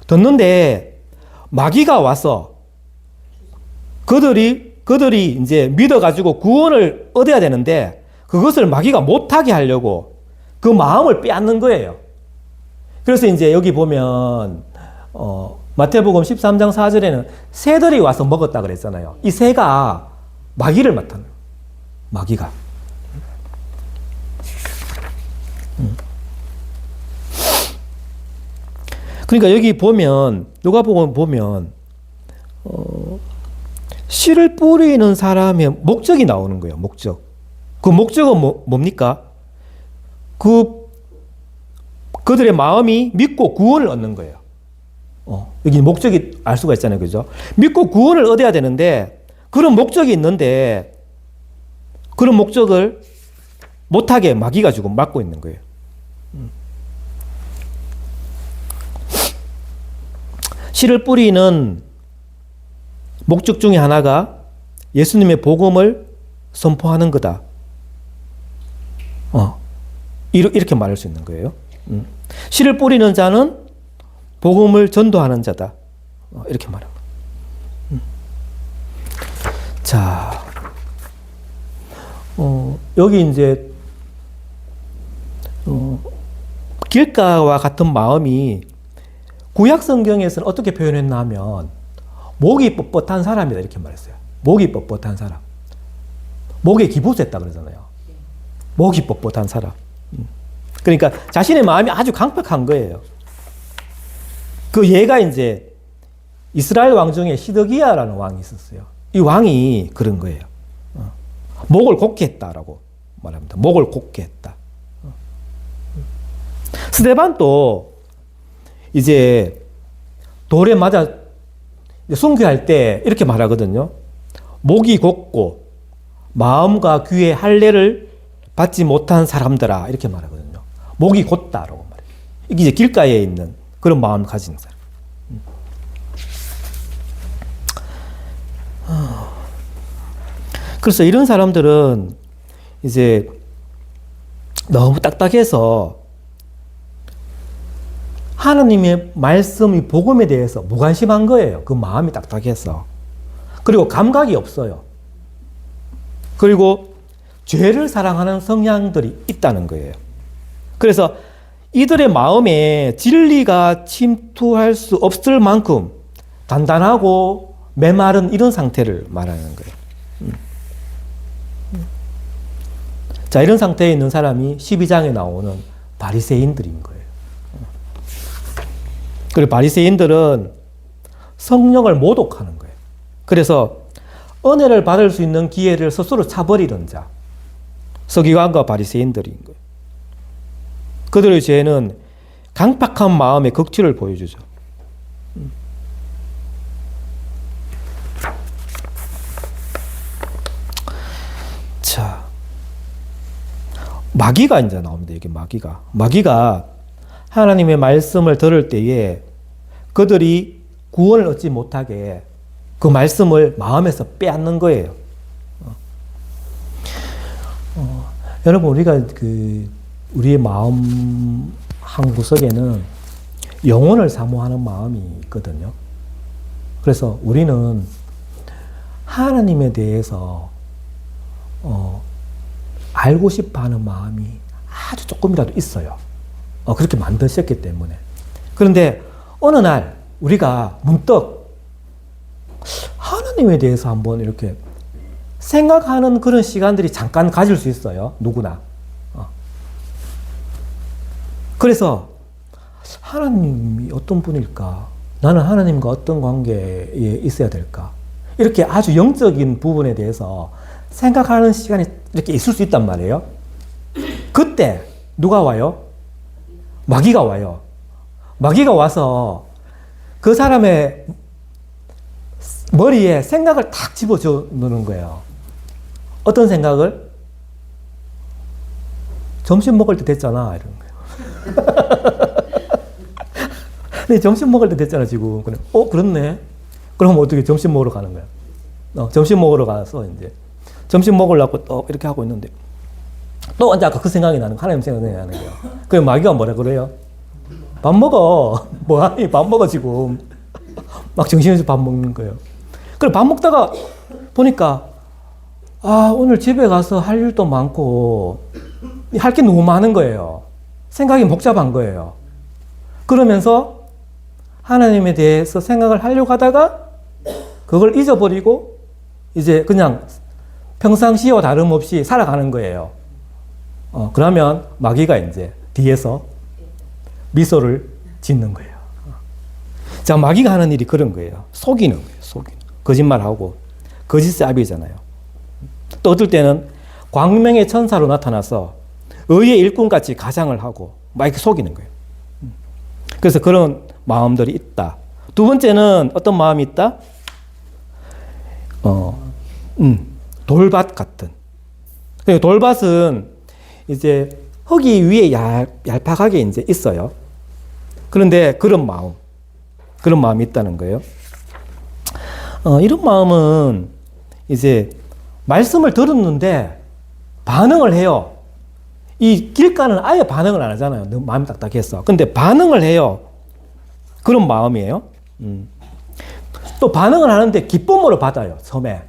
듣는데 마귀가 와서 그들이 이제 믿어가지고 구원을 얻어야 되는데 그것을 마귀가 못하게 하려고 그 마음을 빼앗는 거예요. 그래서 이제 여기 보면 마태복음 13장 4절에는 새들이 와서 먹었다 그랬잖아요. 이 새가 마귀를 맡아요. 마귀가. 그러니까 여기 보면 누가복음 보면 씨를 뿌리는 사람의 목적이 나오는 거예요. 목적. 그 목적은 뭡니까? 그들의 마음이 믿고 구원을 얻는 거예요. 여기 목적이 알 수가 있잖아요. 그죠? 믿고 구원을 얻어야 되는데 그런 목적이 있는데 그런 목적을 못하게 마귀가 지금 막고 있는 거예요. 씨를 뿌리는 목적 중에 하나가 예수님의 복음을 선포하는 거다. 이렇게 말할 수 있는 거예요. 씨를 뿌리는 자는 복음을 전도하는 자다. 이렇게 말합니다. 자, 여기 이제 길가와 같은 마음이 구약 성경에서는 어떻게 표현했나 하면 목이 뻣뻣한 사람이다 이렇게 말했어요. 목이 뻣뻣한 사람. 목에 기부했다 그러잖아요. 목이 뻣뻣한 사람. 그러니까 자신의 마음이 아주 강팍한 거예요. 그 얘가 이제 이스라엘 왕 중에 시드기야라는 왕이 있었어요. 이 왕이 그런 거예요. 목을 곧게 했다라고 말합니다. 목을 곧게 했다. 스데반도 이제 돌에 맞아 순교할 때 이렇게 말하거든요. 목이 곧고 마음과 귀의 할례를 받지 못한 사람들아 이렇게 말하거든요. 목이 곧다라고 말해요. 이게 이제 길가에 있는 그런 마음을 가진 사람. 그래서 이런 사람들은 이제 너무 딱딱해서 하나님의 말씀, 이 복음에 대해서 무관심한 거예요. 그 마음이 딱딱해서. 그리고 감각이 없어요. 그리고 죄를 사랑하는 성향들이 있다는 거예요. 그래서 이들의 마음에 진리가 침투할 수 없을 만큼 단단하고 메마른 이런 상태를 말하는 거예요. 자, 이런 상태에 있는 사람이 12장에 나오는 바리새인들인 거예요. 그리고 바리새인들은 성령을 모독하는 거예요. 그래서 은혜를 받을 수 있는 기회를 스스로 차버리는 자, 서기관과 바리새인들인 거예요. 그들의 죄는 강팍한 마음의 극치를 보여주죠. 자, 마귀가 이제 나옵니다. 이게 마귀가 하나님의 말씀을 들을 때에 그들이 구원을 얻지 못하게 그 말씀을 마음에서 빼앗는 거예요. 여러분, 우리가 우리의 마음 한 구석에는 영혼을 사모하는 마음이 있거든요. 그래서 우리는 하나님에 대해서 알고 싶어 하는 마음이 아주 조금이라도 있어요. 그렇게 만드셨기 때문에. 그런데 어느 날 우리가 문득 하나님에 대해서 한번 이렇게 생각하는 그런 시간들이 잠깐 가질 수 있어요. 누구나. 그래서 하나님이 어떤 분일까? 나는 하나님과 어떤 관계에 있어야 될까? 이렇게 아주 영적인 부분에 대해서 생각하는 시간이 이렇게 있을 수 있단 말이에요. 그때 누가 와요? 마귀가 와요. 마귀가 와서 그 사람의 머리에 생각을 탁 집어줘 넣는 거예요. 어떤 생각을? 점심 먹을 때 됐잖아, 이런 거예요. 근데 점심 먹을 때 됐잖아, 지금. 그렇네. 그럼 어떻게 점심 먹으러 가는 거야? 점심 먹으러 가서 이제 점심 먹으려고 또 이렇게 하고 있는데 또 이제 아까 그 생각이 나는 거야. 하나님 생각이 나는 거예요. 그래서 마귀가 뭐라 그래요? 밥 먹어. 뭐하니? 밥 먹어, 지금. 막 정신없이 밥 먹는 거예요. 그래, 밥 먹다가 보니까, 오늘 집에 가서 할 일도 많고, 할 게 너무 많은 거예요. 생각이 복잡한 거예요. 그러면서 하나님에 대해서 생각을 하려고 하다가 그걸 잊어버리고 이제 그냥 평상시와 다름없이 살아가는 거예요. 그러면 마귀가 이제 뒤에서 미소를 짓는 거예요. 자, 마귀가 하는 일이 그런 거예요. 속이는 거예요. 거짓말하고 거짓삽이잖아요. 또 어떨 때는 광명의 천사로 나타나서 의의 일꾼같이 가장을 하고 막 이렇게 속이는 거예요. 그래서 그런 마음들이 있다. 두 번째는 어떤 마음이 있다? 돌밭 같은. 돌밭은 이제 흙이 위에 얄팍하게 이제 있어요. 그런데 그런 마음이 있다는 거예요. 이런 마음은 이제 말씀을 들었는데 반응을 해요. 이 길가는 아예 반응을 안 하잖아요. 너무 마음이 딱딱해서. 근데 반응을 해요. 그런 마음이에요. 또 반응을 하는데 기쁨으로 받아요. 처음에.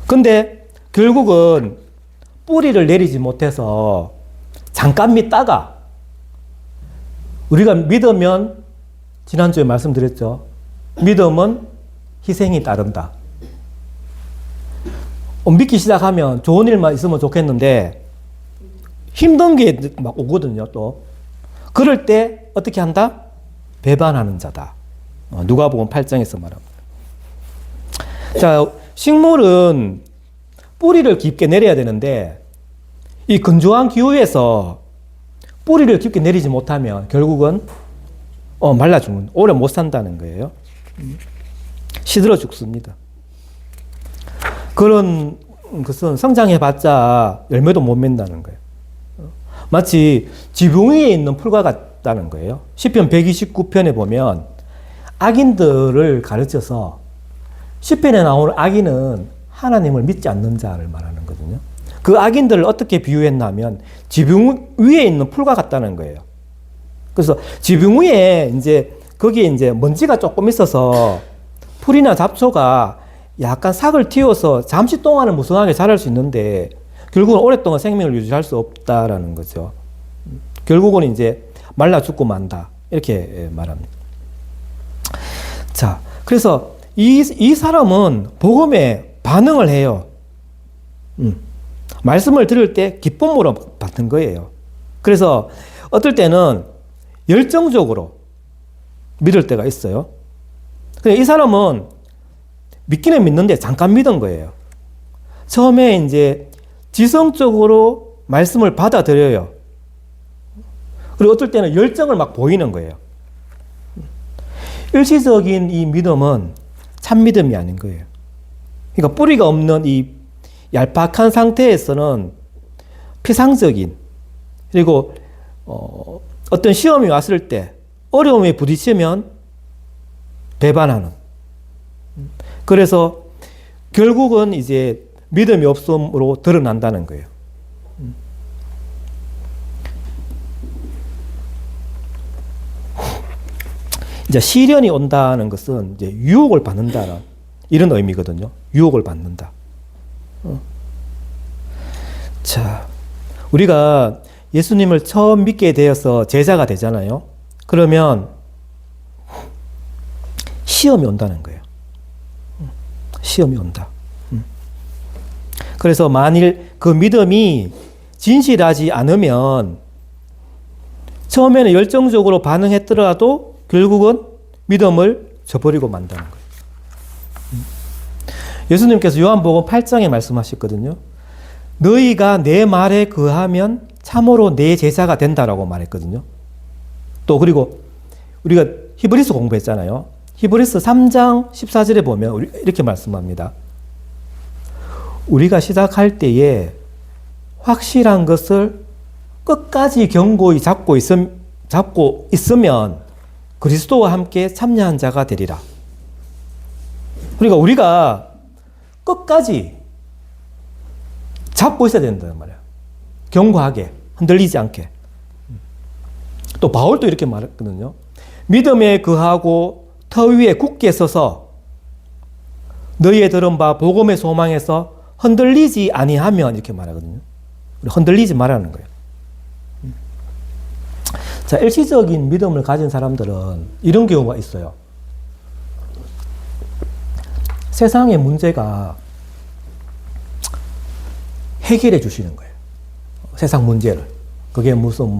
근데 결국은 뿌리를 내리지 못해서 잠깐 믿다가 우리가 믿으면 지난주에 말씀드렸죠. 믿음은 희생이 따른다. 믿기 시작하면 좋은 일만 있으면 좋겠는데 힘든 게 막 오거든요. 또 그럴 때 어떻게 한다? 배반하는 자다. 누가복음 8장에서 말합니다. 자, 식물은 뿌리를 깊게 내려야 되는데 이 건조한 기후에서 뿌리를 깊게 내리지 못하면 결국은 말라 죽는, 오래 못 산다는 거예요. 시들어 죽습니다. 그런 것은 성장해봤자 열매도 못 맺는다는 거예요. 마치 지붕 위에 있는 풀과 같다는 거예요. 시편 129편에 보면 악인들을 가르쳐서 시편에 나오는 악인은 하나님을 믿지 않는 자를 말하는 거거든요. 그 악인들을 어떻게 비유했냐면 지붕 위에 있는 풀과 같다는 거예요. 그래서 지붕 위에 이제 거기에 이제 먼지가 조금 있어서 풀이나 잡초가 약간 삭을 틔워서 잠시 동안은 무성하게 자랄 수 있는데 결국은 오랫동안 생명을 유지할 수 없다라는 거죠. 결국은 이제 말라 죽고 만다. 이렇게 말합니다. 자, 그래서 이 사람은 복음에 반응을 해요. 말씀을 들을 때 기쁨으로 받는 거예요. 그래서 어떨 때는 열정적으로 믿을 때가 있어요. 이 사람은 믿기는 믿는데 잠깐 믿은 거예요. 처음에 이제 지성적으로 말씀을 받아들여요. 그리고 어떨 때는 열정을 막 보이는 거예요. 일시적인 이 믿음은 참 믿음이 아닌 거예요. 그러니까 뿌리가 없는 이 얄팍한 상태에서는 피상적인, 그리고 어떤 시험이 왔을 때 어려움에 부딪히면 배반하는. 그래서 결국은 이제 믿음이 없음으로 드러난다는 거예요. 이제 시련이 온다는 것은 이제 유혹을 받는다는 이런 의미거든요. 유혹을 받는다. 자, 우리가 예수님을 처음 믿게 되어서 제자가 되잖아요. 그러면 시험이 온다는 거예요. 시험이 온다. 그래서 만일 그 믿음이 진실하지 않으면 처음에는 열정적으로 반응했더라도 결국은 믿음을 저버리고 만다는 거예요. 예수님께서 요한복음 8장에 말씀하셨거든요. 너희가 내 말에 거하면 참으로 내 제자가 된다라고 말했거든요. 또 그리고 우리가 히브리서 공부했잖아요. 히브리서 3장 14절에 보면 이렇게 말씀합니다. 우리가 시작할 때에 확실한 것을 끝까지 견고히 잡고 있으면 그리스도와 함께 참여한 자가 되리라. 그러니까 우리가 끝까지 잡고 있어야 된다는 말이에요. 견고하게, 흔들리지 않게. 또 바울도 이렇게 말했거든요. 믿음에 거하고 터 위에 굳게 서서 너희의 들은 바 복음의 소망에서 흔들리지 아니하면 이렇게 말하거든요. 흔들리지 말라는 거예요. 자, 일시적인 믿음을 가진 사람들은 이런 경우가 있어요. 세상의 문제가 해결해 주시는 거예요. 세상 문제를. 그게 무슨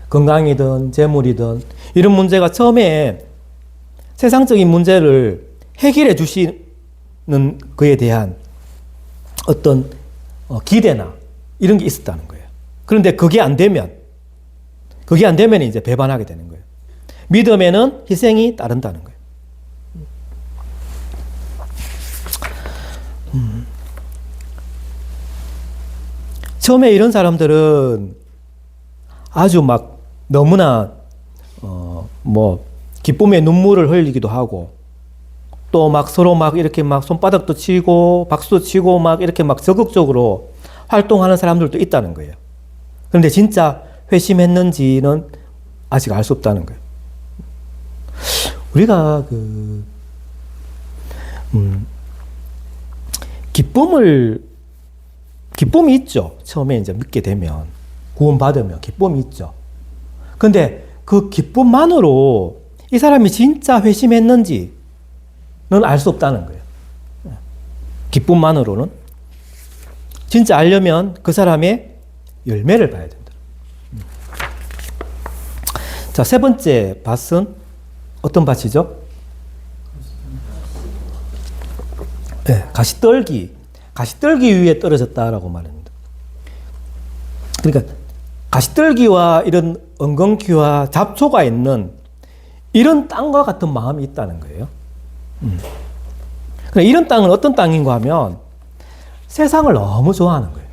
건강이든 재물이든 이런 문제가 처음에 세상적인 문제를 해결해 주시는 그에 대한 어떤 기대나 이런 게 있었다는 거예요. 그런데 그게 안 되면 이제 배반하게 되는 거예요. 믿음에는 희생이 따른다는 거예요. 처음에 이런 사람들은 아주 막 너무나 기쁨의 눈물을 흘리기도 하고 또 막 서로 막 이렇게 막 손바닥도 치고 박수도 치고 막 이렇게 막 적극적으로 활동하는 사람들도 있다는 거예요. 그런데 진짜 회심했는지는 아직 알 수 없다는 거예요. 우리가 기쁨이 있죠. 처음에 이제 믿게 되면, 구원받으면 기쁨이 있죠. 근데 그 기쁨만으로 이 사람이 진짜 회심했는지는 알 수 없다는 거예요. 기쁨만으로는. 진짜 알려면 그 사람의 열매를 봐야 된다. 자, 세 번째 밭은 어떤 밭이죠? 네, 가시떨기 위에 떨어졌다라고 말합니다. 그러니까 가시떨기와 이런 엉겅퀴와 잡초가 있는 이런 땅과 같은 마음이 있다는 거예요. 그러니까 이런 땅은 어떤 땅인가 하면 세상을 너무 좋아하는 거예요.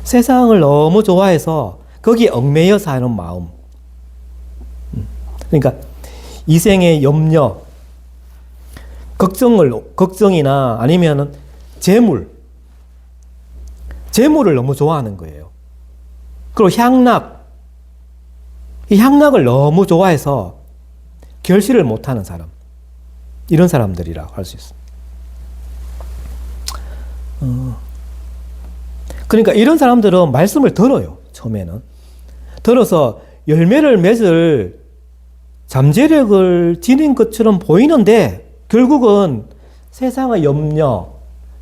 세상을 너무 좋아해서 거기에 얽매여 사는 마음. 그러니까 이생의 염려, 걱정이나 아니면은 재물을 너무 좋아하는 거예요. 그리고 이 향락을 너무 좋아해서 결실을 못하는 사람. 이런 사람들이라고 할 수 있습니다. 그러니까 이런 사람들은 말씀을 들어요. 처음에는. 들어서 열매를 맺을 잠재력을 지닌 것처럼 보이는데 결국은 세상의 염려,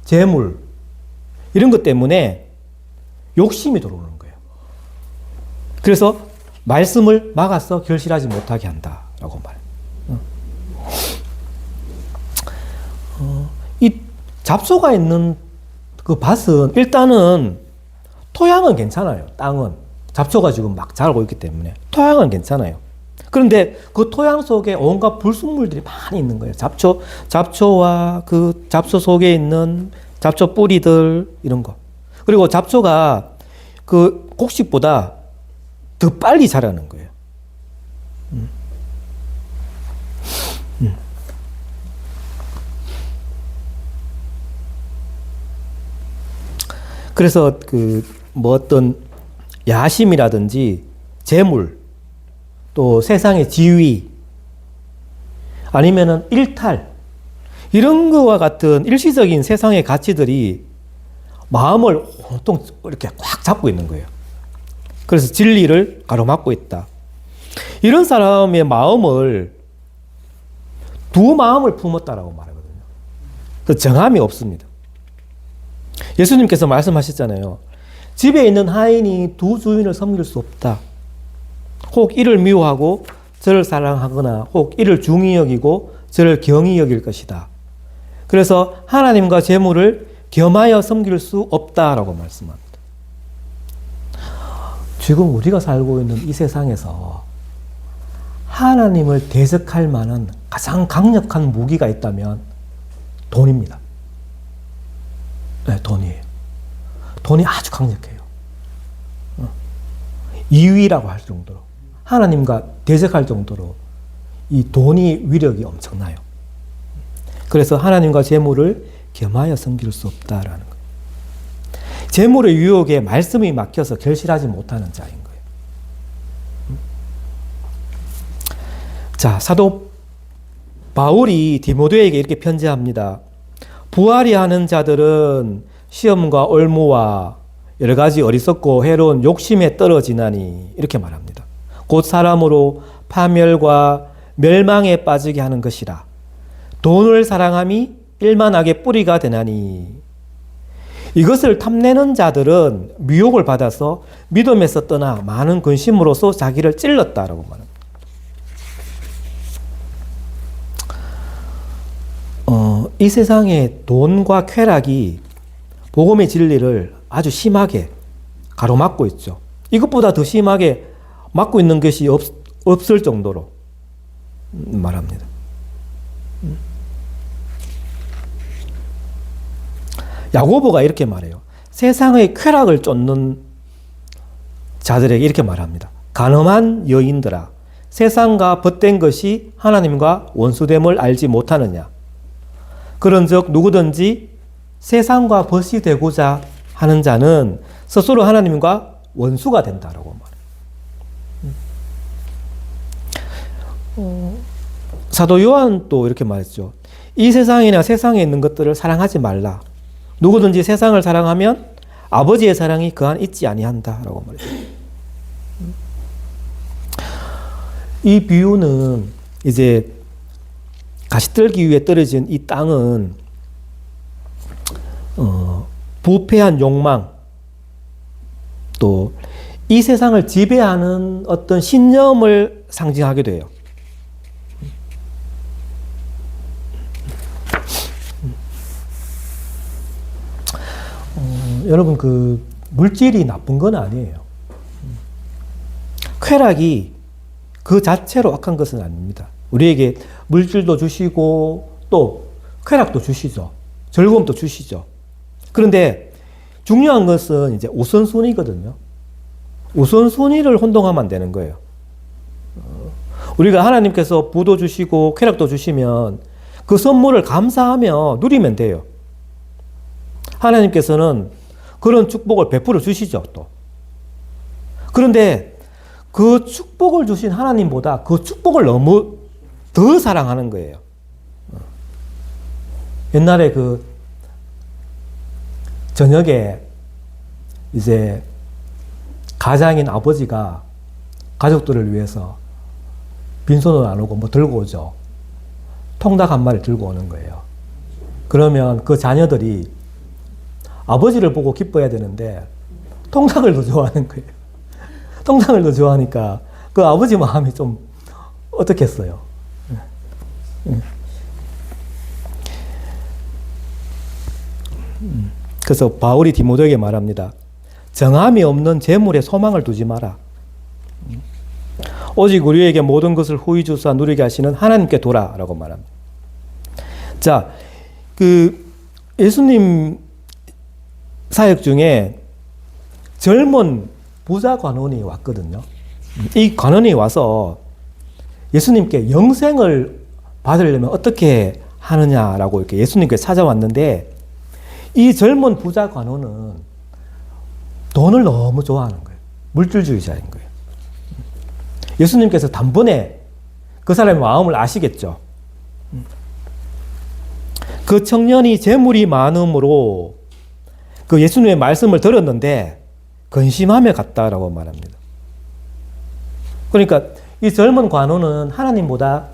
재물 이런 것 때문에 욕심이 들어오는 거예요. 그래서 말씀을 막아서 결실하지 못하게 한다라고 말해요. 이 잡초가 있는 그 밭은 일단은 토양은 괜찮아요. 땅은 잡초가 지금 막 자라고 있기 때문에 토양은 괜찮아요. 그런데 그 토양 속에 온갖 불순물들이 많이 있는 거예요. 잡초와 그 잡초 속에 있는 잡초 뿌리들 이런 거. 그리고 잡초가 그 곡식보다 더 빨리 자라는 거예요. 그래서 어떤 야심이라든지 재물, 또 세상의 지위, 아니면은 일탈, 이런 거와 같은 일시적인 세상의 가치들이 마음을 온통 이렇게 꽉 잡고 있는 거예요. 그래서 진리를 가로막고 있다. 이런 사람의 마음을 두 마음을 품었다라고 말하거든요. 그 정함이 없습니다. 예수님께서 말씀하셨잖아요. 집에 있는 하인이 두 주인을 섬길 수 없다. 혹 이를 미워하고 저를 사랑하거나 혹 이를 중히 여기고 저를 경히 여길 것이다. 그래서 하나님과 재물을 겸하여 섬길 수 없다라고 말씀합니다. 지금 우리가 살고 있는 이 세상에서 하나님을 대적할 만한 가장 강력한 무기가 있다면 돈입니다. 네, 돈이에요. 돈이 아주 강력해요. 2위라고 할 정도로, 하나님과 대적할 정도로 이 돈이 위력이 엄청나요. 그래서 하나님과 재물을 겸하여 섬길 수 없다라는 거예요. 재물의 유혹에 말씀이 막혀서 결실하지 못하는 자인 거예요. 자, 사도 바울이 디모데에게 이렇게 편지합니다. 부활이 하는 자들은 시험과 올무와 여러 가지 어리석고 해로운 욕심에 떨어지나니 이렇게 말합니다. 곧 사람으로 파멸과 멸망에 빠지게 하는 것이라. 돈을 사랑함이 일만하게 뿌리가 되나니 이것을 탐내는 자들은 미혹을 받아서 믿음에서 떠나 많은 근심으로써 자기를 찔렀다라고 말합니다. 이 세상의 돈과 쾌락이 복음의 진리를 아주 심하게 가로막고 있죠. 이것보다 더 심하게 막고 있는 것이 없을 정도로 말합니다. 야고보가 이렇게 말해요. 세상의 쾌락을 쫓는 자들에게 이렇게 말합니다. 간음한 여인들아, 세상과 벗된 것이 하나님과 원수됨을 알지 못하느냐. 그런즉 누구든지 세상과 벗이 되고자 하는 자는 스스로 하나님과 원수가 된다라고 말해요. 사도 요한도 이렇게 말했죠. 이 세상이나 세상에 있는 것들을 사랑하지 말라. 누구든지 세상을 사랑하면 아버지의 사랑이 그 안에 있지 아니한다라고 말했죠. 이 비유는 이제 가시떨기 위에 떨어진 이 땅은 부패한 욕망, 또 이 세상을 지배하는 어떤 신념을 상징하기도 해요. 여러분, 그 물질이 나쁜 건 아니에요. 쾌락이 그 자체로 악한 것은 아닙니다. 우리에게 물질도 주시고 또 쾌락도 주시죠. 즐거움도 주시죠. 그런데 중요한 것은 이제 우선순위거든요. 우선순위를 혼동하면 안 되는 거예요. 우리가 하나님께서 부도 주시고 쾌락도 주시면 그 선물을 감사하며 누리면 돼요. 하나님께서는 그런 축복을 베풀어 주시죠, 또. 그런데 그 축복을 주신 하나님보다 그 축복을 너무 더 사랑하는 거예요. 옛날에 그 저녁에 이제 가장인 아버지가 가족들을 위해서 빈손으로 안 오고 뭐 들고 오죠. 통닭 한 마리 들고 오는 거예요. 그러면 그 자녀들이 아버지를 보고 기뻐해야 되는데 통닭을 더 좋아하는 거예요. 통닭을 더 좋아하니까 그 아버지 마음이 좀 어떻겠어요. 그래서 바울이 디모데에게 말합니다. 정함이 없는 재물에 소망을 두지 마라. 오직 우리에게 모든 것을 후히 주사 누리게 하시는 하나님께 돌아라고 말합니다. 자, 그 예수님 사역 중에 젊은 부자 관원이 왔거든요. 이 관원이 와서 예수님께 영생을 받으려면 어떻게 하느냐라고 이렇게 예수님께 찾아왔는데 이 젊은 부자 관원은 돈을 너무 좋아하는 거예요. 물질주의자인 거예요. 예수님께서 단번에 그 사람의 마음을 아시겠죠. 그 청년이 재물이 많음으로 그 예수님의 말씀을 들었는데 근심하며 갔다라고 말합니다. 그러니까 이 젊은 관원은 하나님보다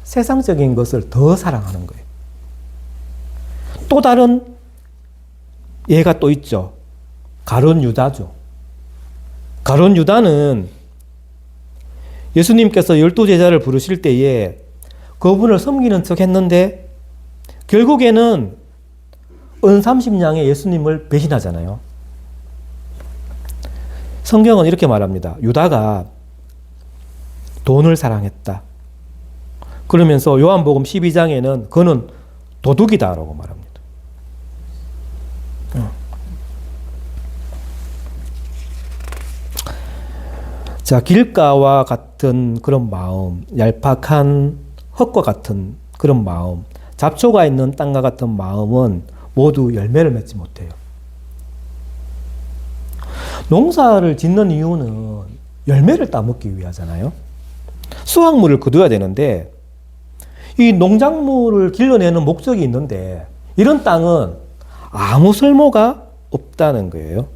세상적인 것을 더 사랑하는 거예요. 또 다른 예가 또 있죠. 가룟 유다죠. 가룟 유다는 예수님께서 12제자를 부르실 때에 그분을 섬기는 척 했는데 결국에는 은 30냥에 예수님을 배신하잖아요. 성경은 이렇게 말합니다. 유다가 돈을 사랑했다. 그러면서 요한복음 12장에는 그는 도둑이다라고 말합니다. 자, 길가와 같은 그런 마음, 얄팍한 흙과 같은 그런 마음, 잡초가 있는 땅과 같은 마음은 모두 열매를 맺지 못해요. 농사를 짓는 이유는 열매를 따먹기 위하잖아요. 수확물을 거둬야 되는데 이 농작물을 길러내는 목적이 있는데 이런 땅은 아무 쓸모가 없다는 거예요.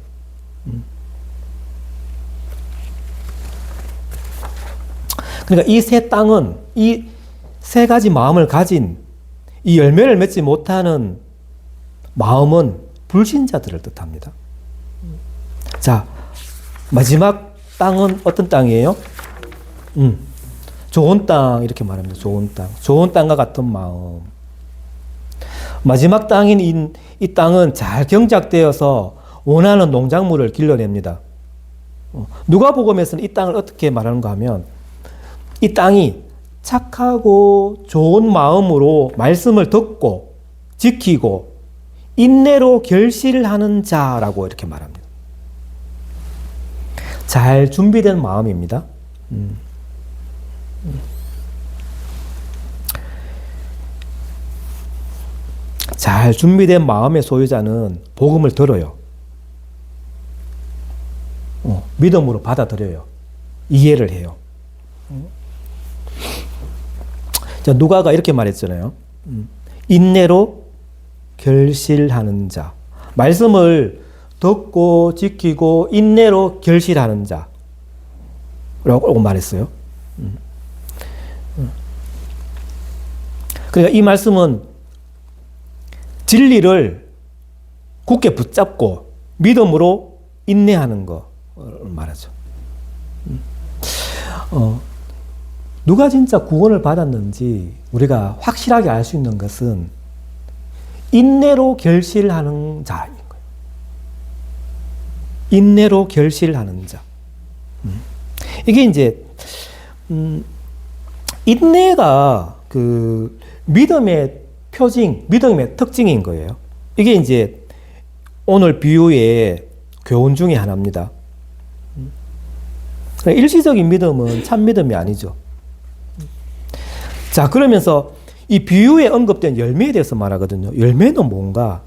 그러니까 이 세 땅은 이 세 가지 마음을 가진 이 열매를 맺지 못하는 마음은 불신자들을 뜻합니다. 자, 마지막 땅은 어떤 땅이에요? 좋은 땅 이렇게 말합니다. 좋은 땅. 좋은 땅과 같은 마음. 마지막 땅인 이 땅은 잘 경작되어서 원하는 농작물을 길러냅니다. 누가복음에서는 이 땅을 어떻게 말하는가 하면 이 땅이 착하고 좋은 마음으로 말씀을 듣고 지키고 인내로 결실하는 자라고 이렇게 말합니다. 잘 준비된 마음입니다. 잘 준비된 마음의 소유자는 복음을 들어요. 믿음으로 받아들여요. 이해를 해요. 자, 누가가 이렇게 말했잖아요. 인내로 결실하는 자. 말씀을 듣고 지키고 인내로 결실하는 자라고 말했어요. 그러니까 이 말씀은 진리를 굳게 붙잡고 믿음으로 인내하는 거 말하죠. 누가 진짜 구원을 받았는지 우리가 확실하게 알 수 있는 것은 인내로 결실하는 자인 거예요. 인내로 결실하는 자. 이게 이제 인내가 그 믿음의 표징, 믿음의 특징인 거예요. 이게 이제 오늘 비유의 교훈 중에 하나입니다. 일시적인 믿음은 참 믿음이 아니죠. 자, 그러면서 이 비유에 언급된 열매에 대해서 말하거든요. 열매는 뭔가?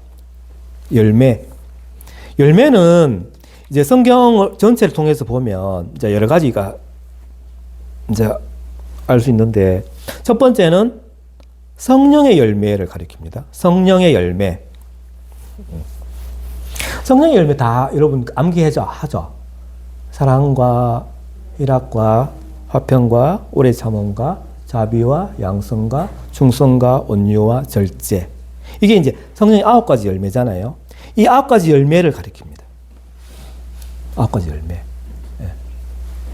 열매는 이제 성경 전체를 통해서 보면 이제 여러 가지가 이제 알 수 있는데, 첫 번째는 성령의 열매를 가리킵니다. 성령의 열매. 성령의 열매 다 여러분 암기하죠. 사랑과 희락과 화평과 오래 참음과 자비와 양성과 충성과 온유와 절제. 이게 이제 성령의 9가지 열매잖아요. 이 9가지 열매를 가리킵니다. 9가지 열매.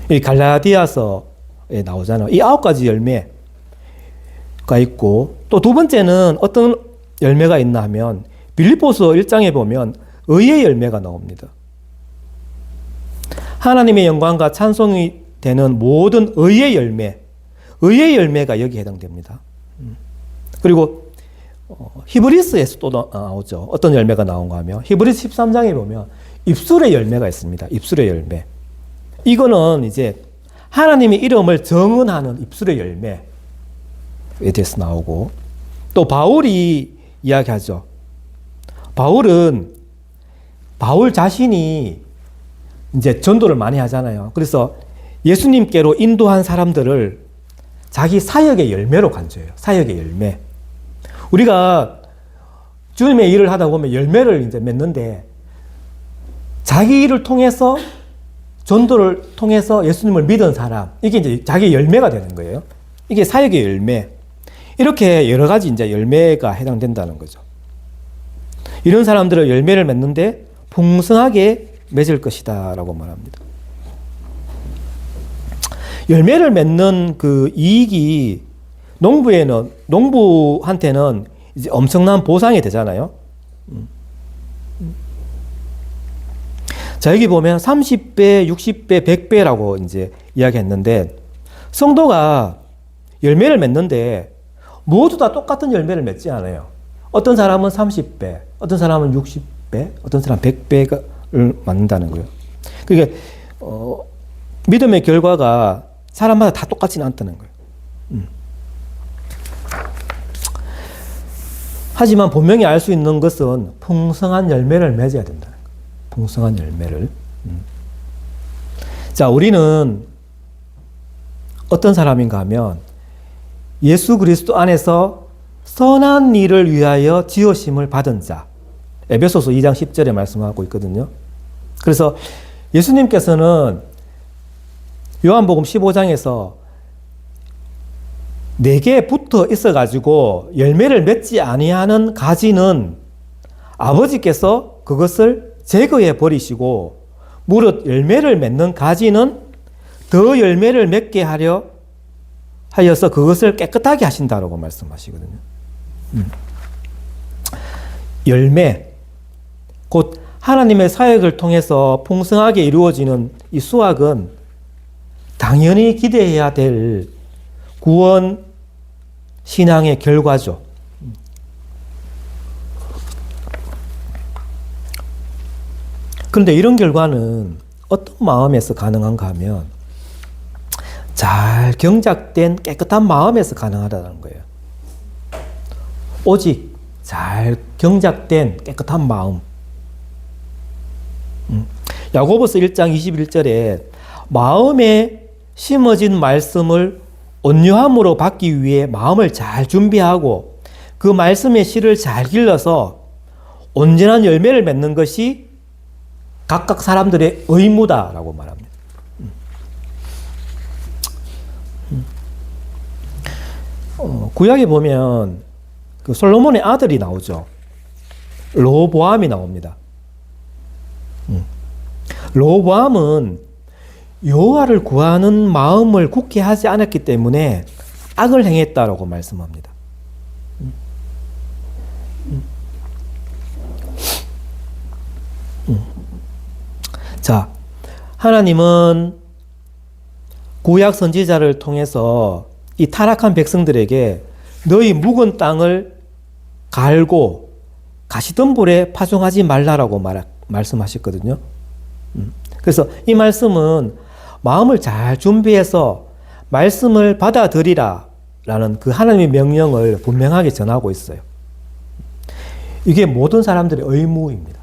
이 갈라디아서에 나오잖아요. 이 9가지 열매가 있고, 또 두 번째는 어떤 열매가 있나 하면 빌립보서 1장에 보면 의의 열매가 나옵니다. 하나님의 영광과 찬송이 되는 모든 의의 열매가 여기에 해당됩니다. 그리고 히브리스에서 또 나오죠. 어떤 열매가 나온가 하면 히브리스 13장에 보면 입술의 열매가 있습니다. 입술의 열매. 이거는 이제 하나님의 이름을 정언하는 입술의 열매에 대해서 나오고, 또 바울이 이야기하죠. 바울 자신이 이제 전도를 많이 하잖아요. 그래서 예수님께로 인도한 사람들을 자기 사역의 열매로 간주해요. 사역의 열매. 우리가 주님의 일을 하다 보면 열매를 이제 맺는데, 자기 일을 통해서 전도를 통해서 예수님을 믿은 사람, 이게 이제 자기 열매가 되는 거예요. 이게 사역의 열매. 이렇게 여러 가지 이제 열매가 해당된다는 거죠. 이런 사람들은 열매를 맺는데 풍성하게 맺을 것이다 라고 말합니다. 열매를 맺는 그 이익이 농부한테는 이제 엄청난 보상이 되잖아요. 자, 여기 보면 30배, 60배, 100배라고 이제 이야기했는데, 성도가 열매를 맺는데 모두 다 똑같은 열매를 맺지 않아요. 어떤 사람은 30배, 어떤 사람은 60배, 어떤 사람은 100배를 맞는다는 거예요. 그러니까 믿음의 결과가 사람마다 다 똑같지는 않다는 거예요. 하지만 분명히 알 수 있는 것은 풍성한 열매를 맺어야 된다는 거예요. 풍성한 열매를. 자, 우리는 어떤 사람인가 하면 예수 그리스도 안에서 선한 일을 위하여 지으심을 받은 자. 에베소서 2장 10절에 말씀하고 있거든요. 그래서 예수님께서는 요한복음 15장에서 내게 붙어 있어가지고 열매를 맺지 아니하는 가지는 아버지께서 그것을 제거해 버리시고, 무릇 열매를 맺는 가지는 더 열매를 맺게 하여서 그것을 깨끗하게 하신다라고 말씀하시거든요. 열매, 곧 하나님의 사역을 통해서 풍성하게 이루어지는 이 수확은 당연히 기대해야 될 구원 신앙의 결과죠. 그런데 이런 결과는 어떤 마음에서 가능한가 하면, 잘 경작된 깨끗한 마음에서 가능하다는 거예요. 오직 잘 경작된 깨끗한 마음. 야고보서 1장 21절에 마음에 심어진 말씀을 온유함으로 받기 위해 마음을 잘 준비하고 그 말씀의 씨를 잘 길러서 온전한 열매를 맺는 것이 각각 사람들의 의무다라고 말합니다. 구약에 보면 그 솔로몬의 아들이 나오죠. 르호보암이 나옵니다. 르호보암은 여호와를 구하는 마음을 굳게 하지 않았기 때문에 악을 행했다라고 말씀합니다. 자, 하나님은 구약 선지자를 통해서 이 타락한 백성들에게 너희 묵은 땅을 갈고 가시덤불에 파종하지 말라라고 말씀하셨거든요. 그래서 이 말씀은 마음을 잘 준비해서 말씀을 받아들이라 라는 그 하나님의 명령을 분명하게 전하고 있어요. 이게 모든 사람들의 의무입니다.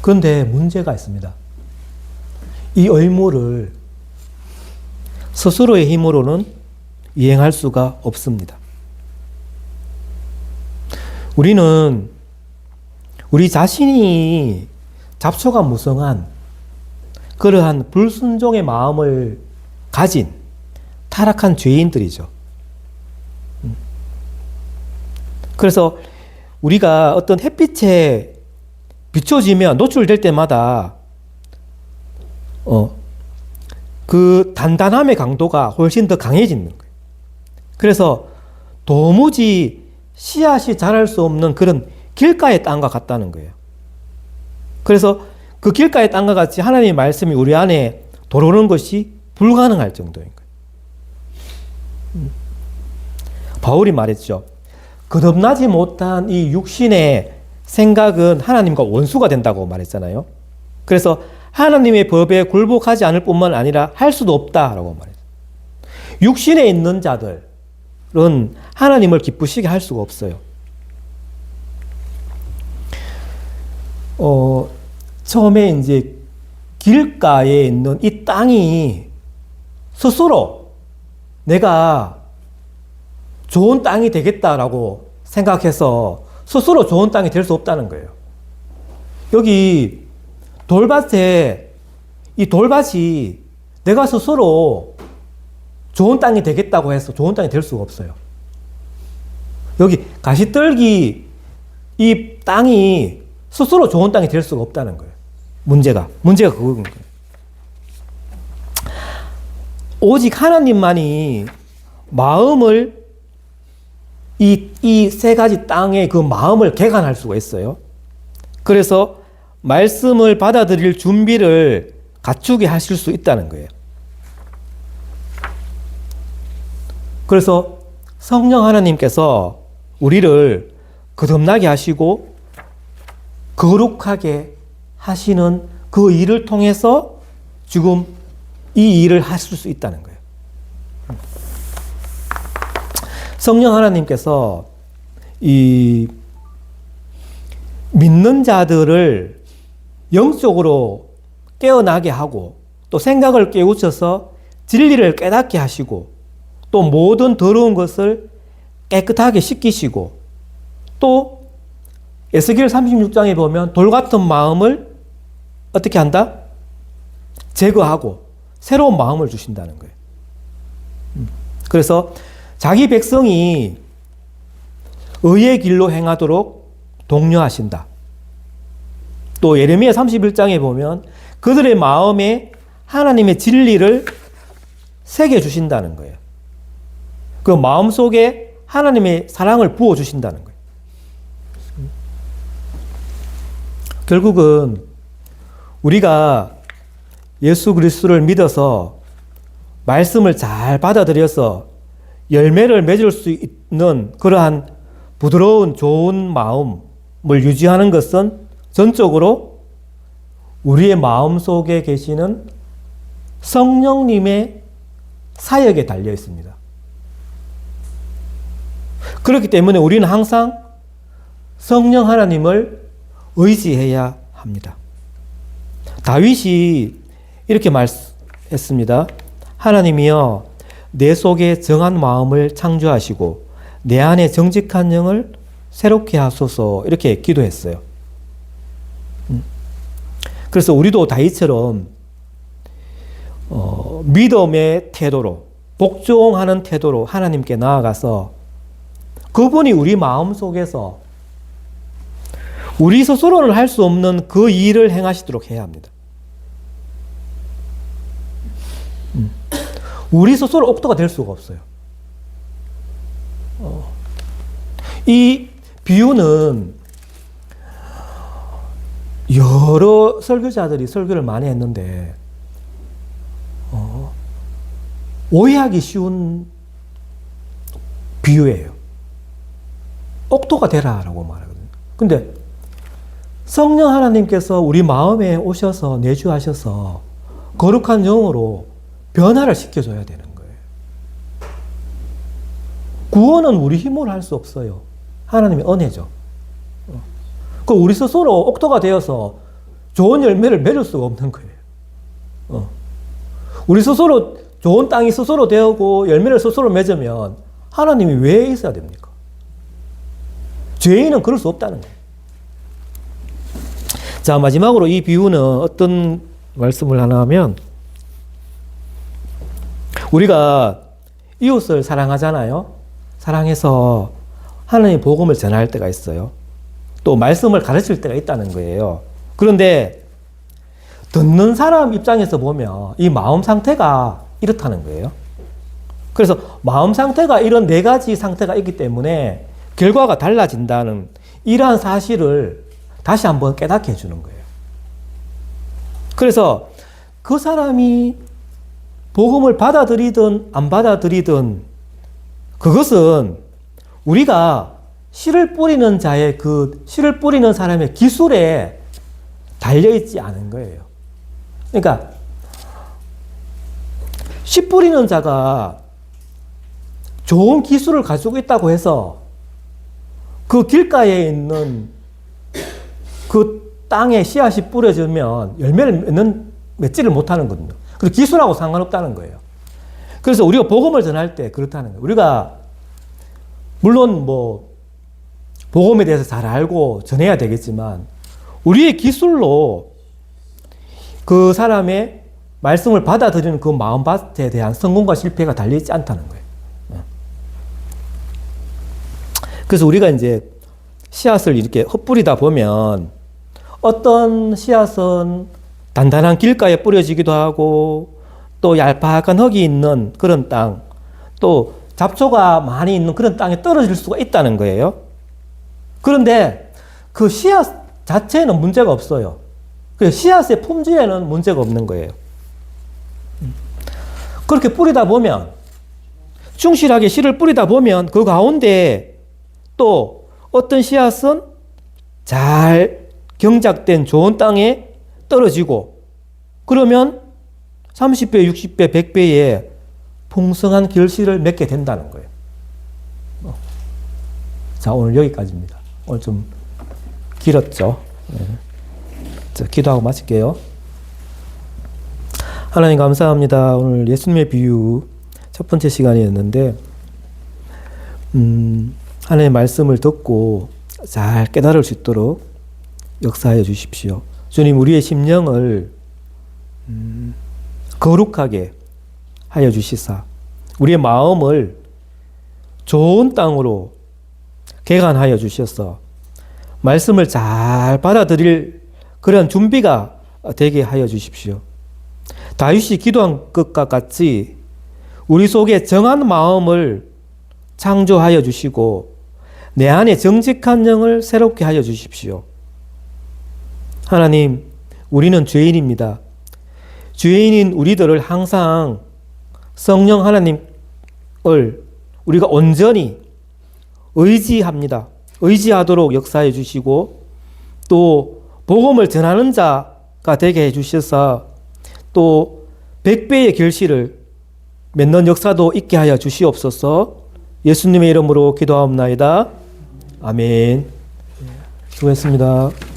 그런데 문제가 있습니다. 이 의무를 스스로의 힘으로는 이행할 수가 없습니다. 우리는 우리 자신이 잡초가 무성한 그러한 불순종의 마음을 가진 타락한 죄인들이죠. 그래서 우리가 어떤 햇빛에 비춰지면 노출될 때마다 그 단단함의 강도가 훨씬 더 강해지는 거예요. 그래서 도무지 씨앗이 자랄 수 없는 그런 길가의 땅과 같다는 거예요. 그래서 그 길가의 땅과 같이 하나님의 말씀이 우리 안에 들어오는 것이 불가능할 정도인 거예요. 바울이 말했죠. 거듭나지 못한 이 육신의 생각은 하나님과 원수가 된다고 말했잖아요. 그래서 하나님의 법에 굴복하지 않을 뿐만 아니라 할 수도 없다라고 말했어요. 육신에 있는 자들은 하나님을 기쁘시게 할 수가 없어요. 처음에 이제 길가에 있는 이 땅이 스스로 내가 좋은 땅이 되겠다라고 생각해서 스스로 좋은 땅이 될 수 없다는 거예요. 여기 돌밭에 이 돌밭이 내가 스스로 좋은 땅이 되겠다고 해서 좋은 땅이 될 수가 없어요. 여기 가시떨기 이 땅이 스스로 좋은 땅이 될 수가 없다는 거예요. 문제가 그건 거예요. 오직 하나님만이 마음을 이 세 가지 땅의 그 마음을 개간할 수가 있어요. 그래서 말씀을 받아들일 준비를 갖추게 하실 수 있다는 거예요. 그래서 성령 하나님께서 우리를 거듭나게 하시고 거룩하게 하시는 그 일을 통해서 지금 이 일을 하실 수 있다는 거예요. 성령 하나님께서 이 믿는 자들을 영적으로 깨어나게 하고 또 생각을 깨우쳐서 진리를 깨닫게 하시고 또 모든 더러운 것을 깨끗하게 씻기시고 또 에스겔 36장에 보면 돌 같은 마음을 어떻게 한다? 제거하고 새로운 마음을 주신다는 거예요. 그래서 자기 백성이 의의 길로 행하도록 독려하신다. 또 예레미야 31장에 보면 그들의 마음에 하나님의 진리를 새겨 주신다는 거예요. 그 마음 속에 하나님의 사랑을 부어 주신다는 거예요. 결국은 우리가 예수 그리스도를 믿어서 말씀을 잘 받아들여서 열매를 맺을 수 있는 그러한 부드러운 좋은 마음을 유지하는 것은 전적으로 우리의 마음 속에 계시는 성령님의 사역에 달려 있습니다. 그렇기 때문에 우리는 항상 성령 하나님을 의지해야 합니다. 다윗이 이렇게 말했습니다. 하나님이여 내 속에 정한 마음을 창조하시고 내 안에 정직한 영을 새롭게 하소서, 이렇게 기도했어요. 그래서 우리도 다윗처럼 믿음의 태도로, 복종하는 태도로 하나님께 나아가서 그분이 우리 마음 속에서 우리 스스로는 할 수 없는 그 일을 행하시도록 해야 합니다. 우리 스스로 옥도가 될 수가 없어요. 이 비유는 여러 설교자들이 설교를 많이 했는데 오해하기 쉬운 비유예요. 옥도가 되라라고 말하거든요. 근데 성령 하나님께서 우리 마음에 오셔서 내주하셔서 거룩한 영으로 변화를 시켜줘야 되는 거예요. 구원은 우리 힘으로 할 수 없어요. 하나님의 은혜죠. 그 우리 스스로 옥도가 되어서 좋은 열매를 맺을 수가 없는 거예요. 우리 스스로 좋은 땅이 스스로 되고 열매를 스스로 맺으면 하나님이 왜 있어야 됩니까? 죄인은 그럴 수 없다는 거예요. 자, 마지막으로 이 비유는 어떤 말씀을 하나 하면, 우리가 이웃을 사랑하잖아요. 사랑해서 하나님의 복음을 전할 때가 있어요. 또 말씀을 가르칠 때가 있다는 거예요. 그런데 듣는 사람 입장에서 보면 이 마음 상태가 이렇다는 거예요. 그래서 마음 상태가 이런 네 가지 상태가 있기 때문에 결과가 달라진다는 이러한 사실을 다시 한번 깨닫게 해주는 거예요. 그래서 그 사람이 복음을 받아들이든 안 받아들이든 그것은 우리가 씨를 뿌리는 자의 그 씨를 뿌리는 사람의 기술에 달려있지 않은 거예요. 그러니까 씨 뿌리는 자가 좋은 기술을 가지고 있다고 해서 그 길가에 있는 그 땅에 씨앗이 뿌려지면 열매를 맺지를 못하는 거거든요. 그리고 기술하고 상관없다는 거예요. 그래서 우리가 복음을 전할 때 그렇다는 거예요. 우리가 물론 뭐 복음에 대해서 잘 알고 전해야 되겠지만 우리의 기술로 그 사람의 말씀을 받아들이는 그 마음밭에 대한 성공과 실패가 달려있지 않다는 거예요. 그래서 우리가 이제 씨앗을 이렇게 흩뿌리다 보면 어떤 씨앗은 단단한 길가에 뿌려지기도 하고 또 얄팍한 흙이 있는 그런 땅, 또 잡초가 많이 있는 그런 땅에 떨어질 수가 있다는 거예요. 그런데 그 씨앗 자체에는 문제가 없어요. 그 씨앗의 품질에는 문제가 없는 거예요. 그렇게 뿌리다 보면, 충실하게 씨를 뿌리다 보면 그 가운데 또 어떤 씨앗은 잘 경작된 좋은 땅에 떨어지고, 그러면 30배, 60배, 100배의 풍성한 결실을 맺게 된다는 거예요. 자, 오늘 여기까지입니다. 오늘 좀 길었죠? 네. 자, 기도하고 마칠게요. 하나님 감사합니다. 오늘 예수님의 비유 첫 번째 시간이었는데, 하나님의 말씀을 듣고 잘 깨달을 수 있도록 역사하여 주십시오. 주님, 우리의 심령을 거룩하게 하여 주시사 우리의 마음을 좋은 땅으로 개간하여 주셔서 말씀을 잘 받아들일 그런 준비가 되게 하여 주십시오. 다윗이 기도한 것과 같이 우리 속에 정한 마음을 창조하여 주시고 내 안에 정직한 영을 새롭게 하여 주십시오. 하나님, 우리는 죄인입니다. 죄인인 우리들을 항상 성령 하나님을 우리가 온전히 의지합니다. 의지하도록 역사해 주시고 또 복음을 전하는 자가 되게 해주셔서 또 100배의 결실을 맺는 역사도 있게 하여 주시옵소서. 예수님의 이름으로 기도하옵나이다. 아멘. 수고했습니다.